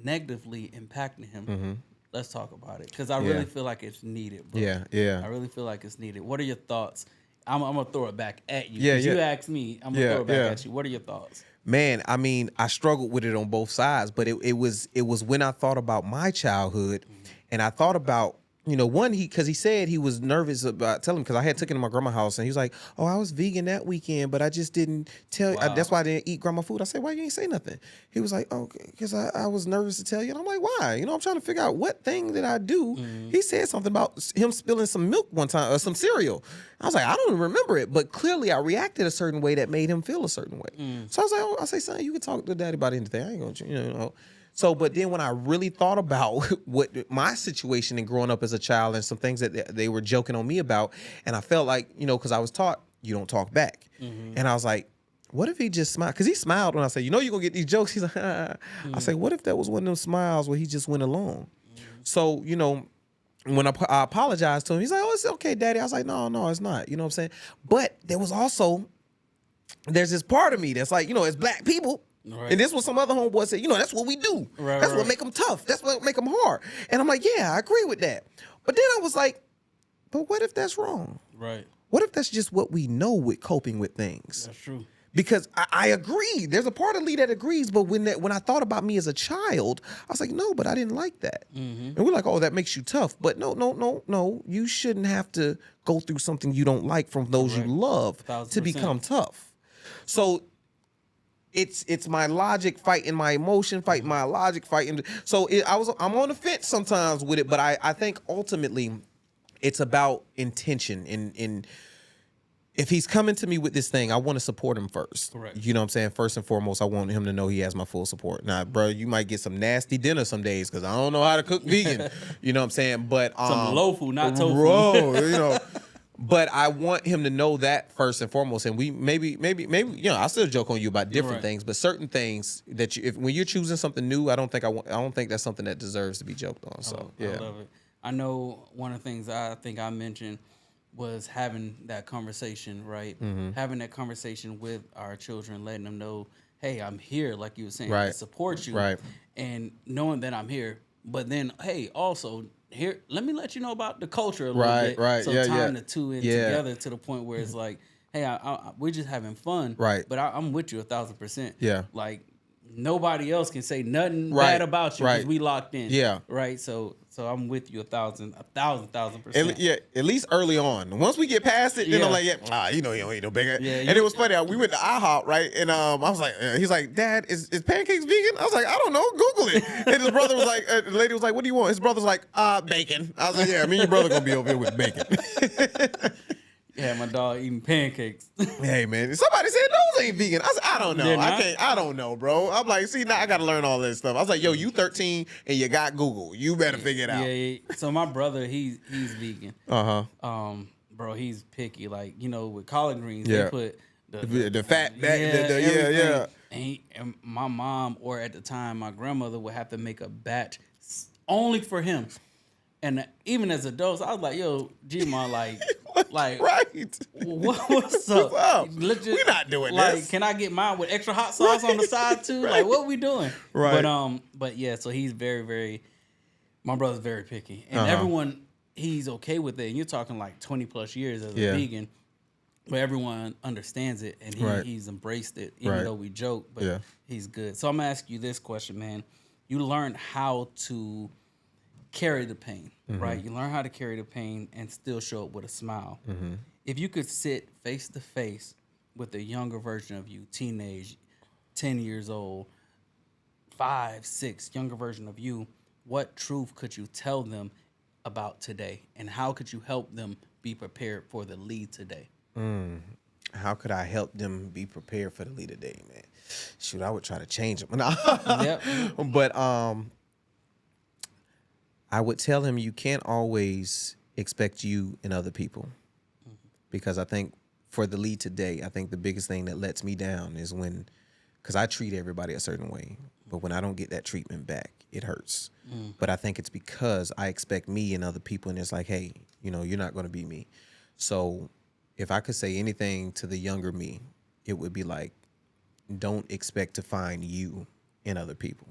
negatively impacting him? Let's talk about it, because I really feel like it's needed, bro. Yeah. I really feel like it's needed. What are your thoughts? I'm gonna throw it back at you. Yeah. You asked me, I'm gonna throw it back at you. What are your thoughts? Man, I mean, I struggled with it on both sides, but it was when I thought about my childhood, and I thought about, you know, because he said he was nervous about telling him, because I had taken him to my grandma's house, and he was like, oh, I was vegan that weekend, but I just didn't tell. That's why I didn't eat grandma food. I said, why you ain't say nothing? He was like, oh, because I was nervous to tell you. And I'm like, why? You know, I'm trying to figure out what thing that I do. He said something about him spilling some milk one time, or some cereal. I was like, I don't even remember it, but clearly I reacted a certain way that made him feel a certain way. So I was like, I say, son, you can talk to daddy about anything. I ain't gonna, you know. So, but then when I really thought about what my situation and growing up as a child and some things that they were joking on me about, and I felt like, because I was taught you don't talk back. And I was like, what if he just smiled? Because he smiled when I said, you're going to get these jokes. He's like, I say, what if that was one of them smiles where he just went along? So, when I apologized to him, he's like, oh, it's okay, Daddy. I was like, no, it's not. You know what I'm saying? But there's this part of me that's like, as black people, right. And this was some other homeboy said, that's what we do. Right, that's what make them tough. That's what make them hard. And I'm like, yeah, I agree with that. But then I was like, but what if that's wrong? Right. What if that's just what we know with coping with things? That's true. Because I agree. There's a part of Lee that agrees, but when I thought about me as a child, I was like, no, but I didn't like that. And we're like, oh, that makes you tough. But no. You shouldn't have to go through something you don't like from those you love 1000%. To become tough. So it's my logic fighting my emotion, fighting my logic, fighting. So I'm on the fence sometimes with it, but I think ultimately it's about intention and if he's coming to me with this thing, I want to support him first. Correct. You know what I'm saying? First and foremost, I want him to know he has my full support. Now, bro, you might get some nasty dinner some days because I don't know how to cook vegan. You know what I'm saying? But some low food, not tofu. Bro, But I want him to know that first and foremost. And we maybe, I still joke on you about different things, but certain things that when you're choosing something new, I don't think that's something that deserves to be joked on. So I love it. I know one of the things I think I mentioned was having that conversation, right? Having that conversation with our children, letting them know, hey, I'm here, like you were saying, to support you. Right. And knowing that I'm here. But then, hey, also, here, let me let you know about the culture a little bit. Right. So tying the two in together to the point where it's like, hey, we're just having fun. Right. But I'm with you 1,000%. Yeah. Like, nobody else can say nothing bad about you because we locked in. Yeah. Right. So I'm with you 1,000%. At least early on. Once we get past it, then I'm like, you don't eat no bacon. Yeah, and it was funny. We went to IHOP, right? And I was like, he's like, Dad, is pancakes vegan? I was like, I don't know. Google it. And his brother was like, the lady was like, what do you want? His brother's like, bacon. I was like, yeah, me and your brother gonna be over here with bacon. Yeah, my dog eating pancakes. Hey man, somebody said those ain't vegan. I said, I don't know. I don't know, bro. I'm like, see, now I gotta learn all this stuff. I was like, yo, you 13 and you got Google. You better figure it out. Yeah. So my brother, he's vegan. Bro, he's picky. Like, with collard greens, they put the fat, And my mom, or at the time my grandmother, would have to make a batch only for him. And even as adults, I was like, yo, G-Ma, like, right. What's up? We're not doing this. Can I get mine with extra hot sauce on the side too? Like, what are we doing? Right. But yeah, so he's very, very, my brother's very picky. And everyone, he's okay with it. And you're talking like 20 plus years as a vegan. But everyone understands it and he's embraced it, even though we joke, but he's good. So I'm gonna ask you this question, man. You learned how to carry the pain, right? You learn how to carry the pain and still show up with a smile. If you could sit face to face with a younger version of you, teenage, 10 years old, 5, 6, younger version of you, what truth could you tell them about today? And how could you help them be prepared for the Lee today? How could I help them be prepared for the Lee today, man? Shoot, I would try to change them. But I would tell him you can't always expect you and other people. Because I think for the Lee today, I think the biggest thing that lets me down is because I treat everybody a certain way, but when I don't get that treatment back, it hurts. But I think it's because I expect me and other people, and it's like, hey, you're not going to be me. So if I could say anything to the younger me, it would be like, don't expect to find you in other people.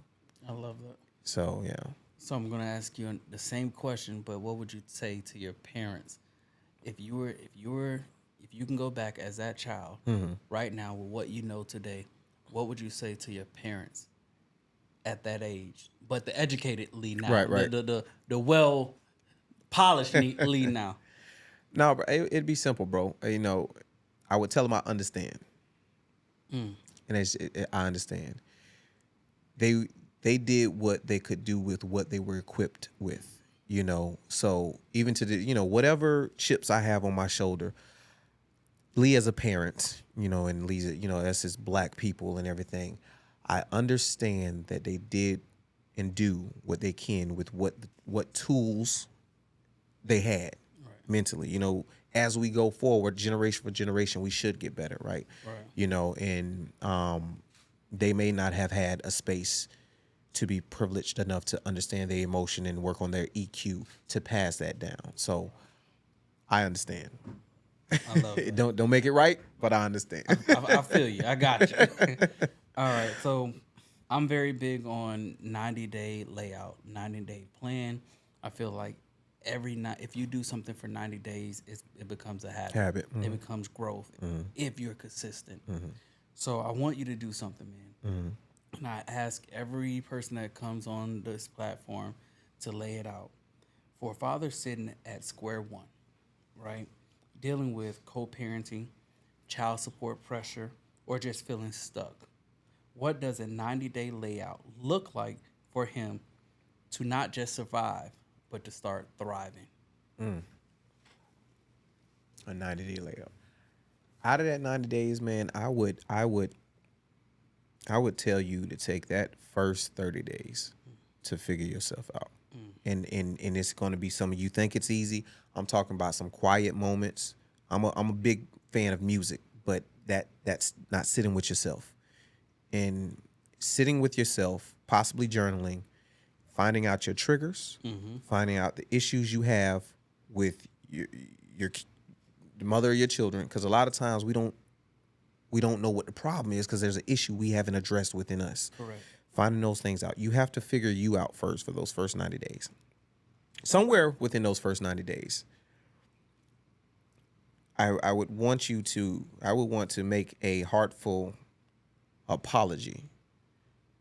I love that. So, yeah. So I'm going to ask you the same question, but what would you say to your parents if you can go back as that child right now with what you know today? What would you say to your parents at that age, but the educated Lee now, right. the well polished Lee now? No, bro, it'd be simple, bro. I would tell them I understand, and I understand. They did what they could do with what they were equipped with, So even to the, whatever chips I have on my shoulder, Lee as a parent, and Lee's, that's his black people and everything. I understand that they did and do what they can with what tools they had mentally. You know, as we go forward, generation for generation, we should get better, right? Right. You know, and they may not have had a space to be privileged enough to understand their emotion and work on their EQ to pass that down. So I understand. I love that. Don't make it right, but I understand. I feel you. I got you. All right. So I'm very big on 90-day layout, 90-day plan. I feel like every night, if you do something for 90 days, it becomes a habit. It becomes growth if you're consistent. So I want you to do something, man. And I ask every person that comes on this platform to lay it out. For a father sitting at square one, right? Dealing with co-parenting, child support pressure, or just feeling stuck. What does a 90-day layout look like for him to not just survive, but to start thriving? A 90-day layout. Out of that 90 days, man, I would tell you to take that first 30 days to figure yourself out. And it's going to be some of you think it's easy. I'm talking about some quiet moments. I'm a big fan of music, but that's not sitting with yourself. And sitting with yourself, possibly journaling, finding out your triggers, finding out the issues you have with your the mother of your children, because a lot of times we don't know what the problem is because there's an issue we haven't addressed within us. Correct. Finding those things out. You have to figure you out first for those first 90 days. Somewhere within those first 90 days, I would want to make a heartful apology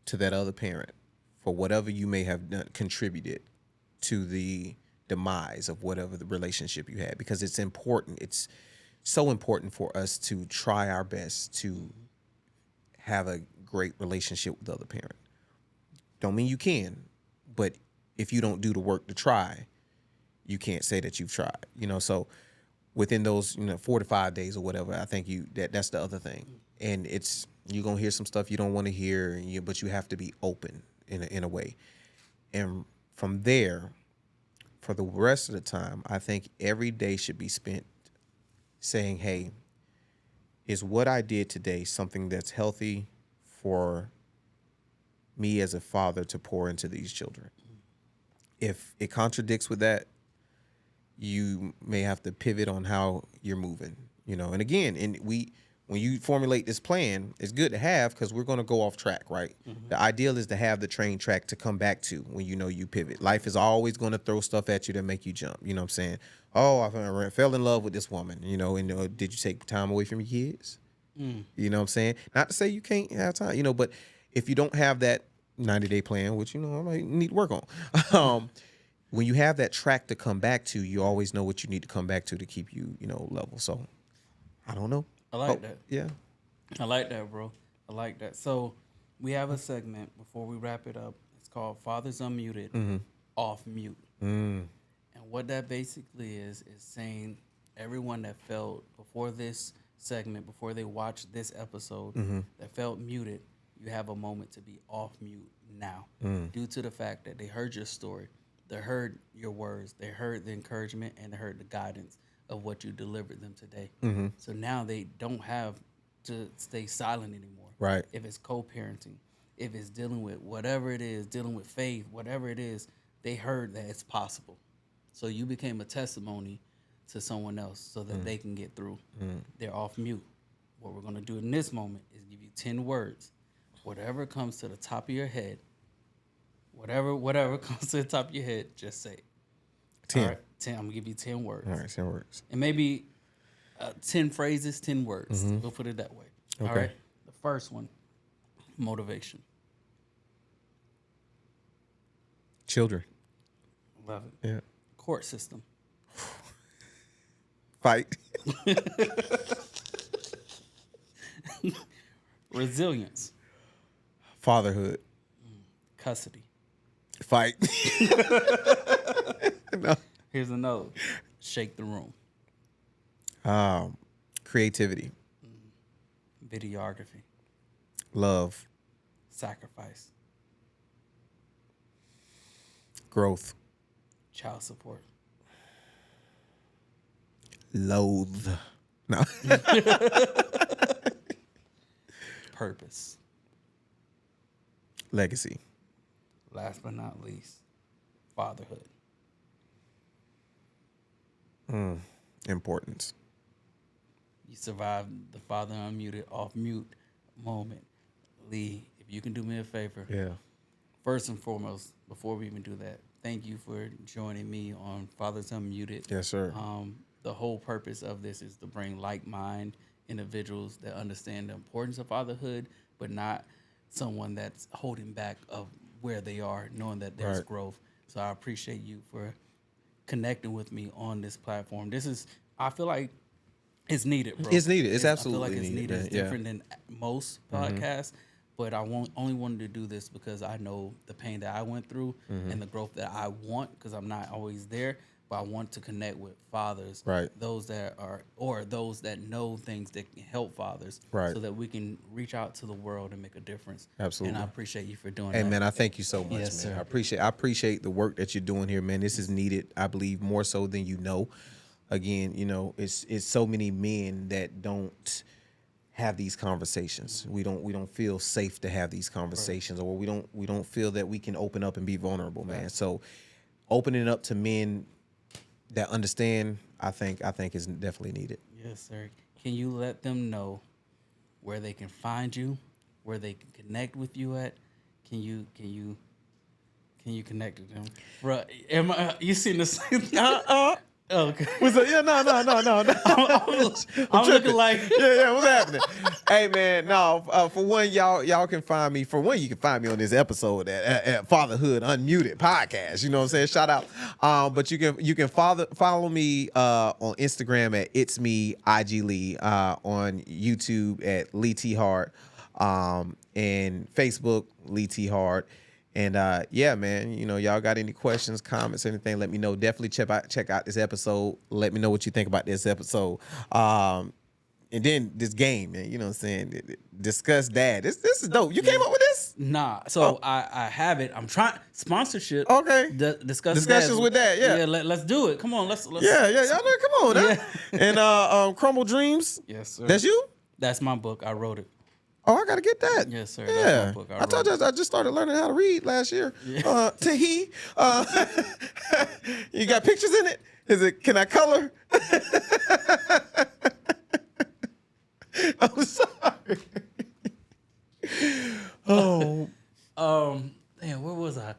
to that other parent for whatever you may have contributed to the demise of whatever the relationship you had, because it's important. It's so important for us to try our best to have a great relationship with the other parent. Don't mean you can, but if you don't do the work to try, you can't say that you've tried. You know, so within those 4 to 5 days or whatever, I think that's the other thing. And you're gonna hear some stuff you don't want to hear, but you have to be open in a way. And from there, for the rest of the time, I think every day should be spent saying, hey, is what I did today something that's healthy for me as a father to pour into these children? If it contradicts with that, you may have to pivot on how you're moving, And again, when you formulate this plan, it's good to have because we're going to go off track, right? The ideal is to have the train track to come back to when you pivot. Life is always going to throw stuff at you to make you jump. You know what I'm saying? Oh, I fell in love with this woman, and did you take time away from your kids? You know what I'm saying? Not to say you can't have time, but if you don't have that 90-day plan, which, I might need to work on, when you have that track to come back to, you always know what you need to come back to keep you, level. So I don't know. I like that. Yeah. I like that, bro. I like that. So we have a segment before we wrap it up. It's called Fathers Unmuted, Off Mute. And what that basically is saying everyone that felt before this segment, before they watched this episode, that felt muted, you have a moment to be off mute now. Due to the fact that they heard your story, they heard your words, they heard the encouragement, and they heard the guidance of what you delivered them today. So now they don't have to stay silent anymore. Right. If it's co-parenting, if it's dealing with whatever it is, dealing with faith, whatever it is, they heard that it's possible. So you became a testimony to someone else so that they can get through. They're off mute. What we're going to do in this moment is give you 10 words. Whatever comes to the top of your head, whatever comes to the top of your head, just say it. 10. All right, 10. I'm going to give you 10 words. All right, 10 words. And maybe 10 phrases, 10 words. We'll put it that way. Okay. All right. The first one, motivation. Children. Love it. Yeah. Court system. Fight. Resilience. Fatherhood. Custody. Fight. No. Here's another. Shake the room. Creativity. Videography. Love. Sacrifice. Growth. Child support. Loathe. No. Purpose. Legacy. Last but not least, fatherhood. Importance. You survived the father unmuted, off mute moment. Lee, if you can do me a favor. Yeah. First and foremost, before we even do that, thank you for joining me on Fathers Unmuted. Yes, sir. The whole purpose of this is to bring like-minded individuals that understand the importance of fatherhood, but not someone that's holding back of where they are, knowing that there's Right. growth. So I appreciate you for connecting with me on this platform. I feel like it's needed, bro. It's needed. It's absolutely I feel like it's needed. man. It's different than most podcasts, but only wanted to do this because I know the pain that I went through and the growth that I want, because I'm not always there, but I want to connect with fathers, Right. those that know things that can help fathers, Right. so that we can reach out to the world and make a difference. Absolutely. And I appreciate you for doing Hey that. man, I thank you so much, Yes, man. sir. I appreciate the work that you're doing here, man. This is needed, I believe, more so than you know. Again, it's so many men that don't have these conversations. We don't feel safe to have these conversations, or we don't feel that we can open up and be vulnerable, man. So opening it up to men that understand, I think is definitely needed. Yes, sir. Can you let them know where they can find you, where they can connect with you at? Can you connect with them? Bro, you seen the same thing? Okay. What's up? Yeah, no. I'm looking like yeah, what's happening? Hey, man, no, for one, y'all can find me. For one, you can find me on this episode at Fatherhood Unmuted podcast. You know what I'm saying? Shout out. But you can follow me on Instagram at It's Me IG Lee, on YouTube at Lee Teharte, and Facebook Lee Teharte. And yeah, man, y'all got any questions, comments, anything, let me know. Definitely check out this episode. Let me know what you think about this episode. And then this game, man, you know what I'm saying? Discuss Dad. This is dope. You came up with this? Nah. So I have it. I'm trying sponsorship. Okay. Discussions Discussions with Dad, yeah. Yeah, let's do it. Come on, let's Yeah, y'all know, come on. Yeah. And Crumble Dreams. Yes, sir. That's you? That's my book. I wrote it. Oh, I gotta get that. Yes, sir. Yeah, That's my book. I told you I just started learning how to read last year. Tahi, you got pictures in it? Can I color? I'm sorry. Oh, Damn, where was I?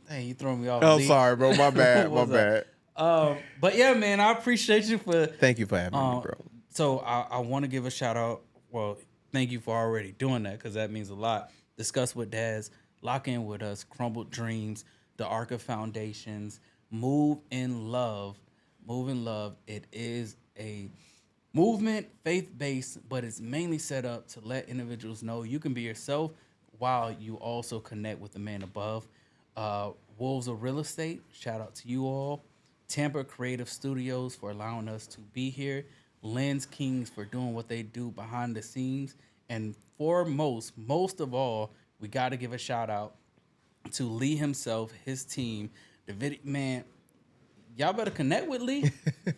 Dang, you throwing me off. I'm Lee. sorry, bro. My bad. What My was bad. But yeah, man, I appreciate you for. Thank you for having me, bro. So I want to give a shout out. Well, thank you for already doing that, because that means a lot. Discuss with Dads, lock in with us, Crumbled Dreams, the Arc of Foundations, Move in Love. Move in Love. It is a movement, faith-based, but it's mainly set up to let individuals know you can be yourself while you also connect with the man above. Wolves of Real Estate, shout out to you all. Tampa Creative Studios for allowing us to be here. Lens Kings for doing what they do behind the scenes. And most of all, we got to give a shout out to Lee himself, his team. Man, y'all better connect with Lee.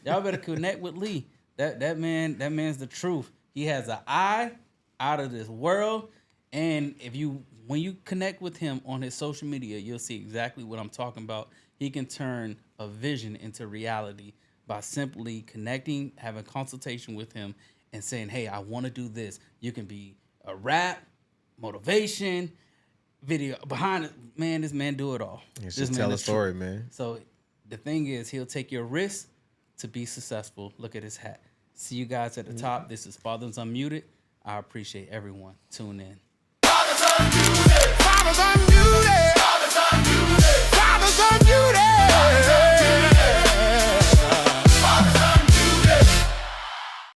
Y'all better connect with Lee. That man's the truth. He has an eye out of this world. And when you connect with him on his social media, you'll see exactly what I'm talking about. He can turn a vision into reality by simply connecting, having consultation with him, and saying, hey, I want to do this. You can be a rap, motivation, video behind it. Man, this man do it all. Just tell a story, man. So the thing is, he'll take your risk to be successful. Look at his hat. See you guys at the top. This is Fathers Unmuted. I appreciate everyone. Tune in.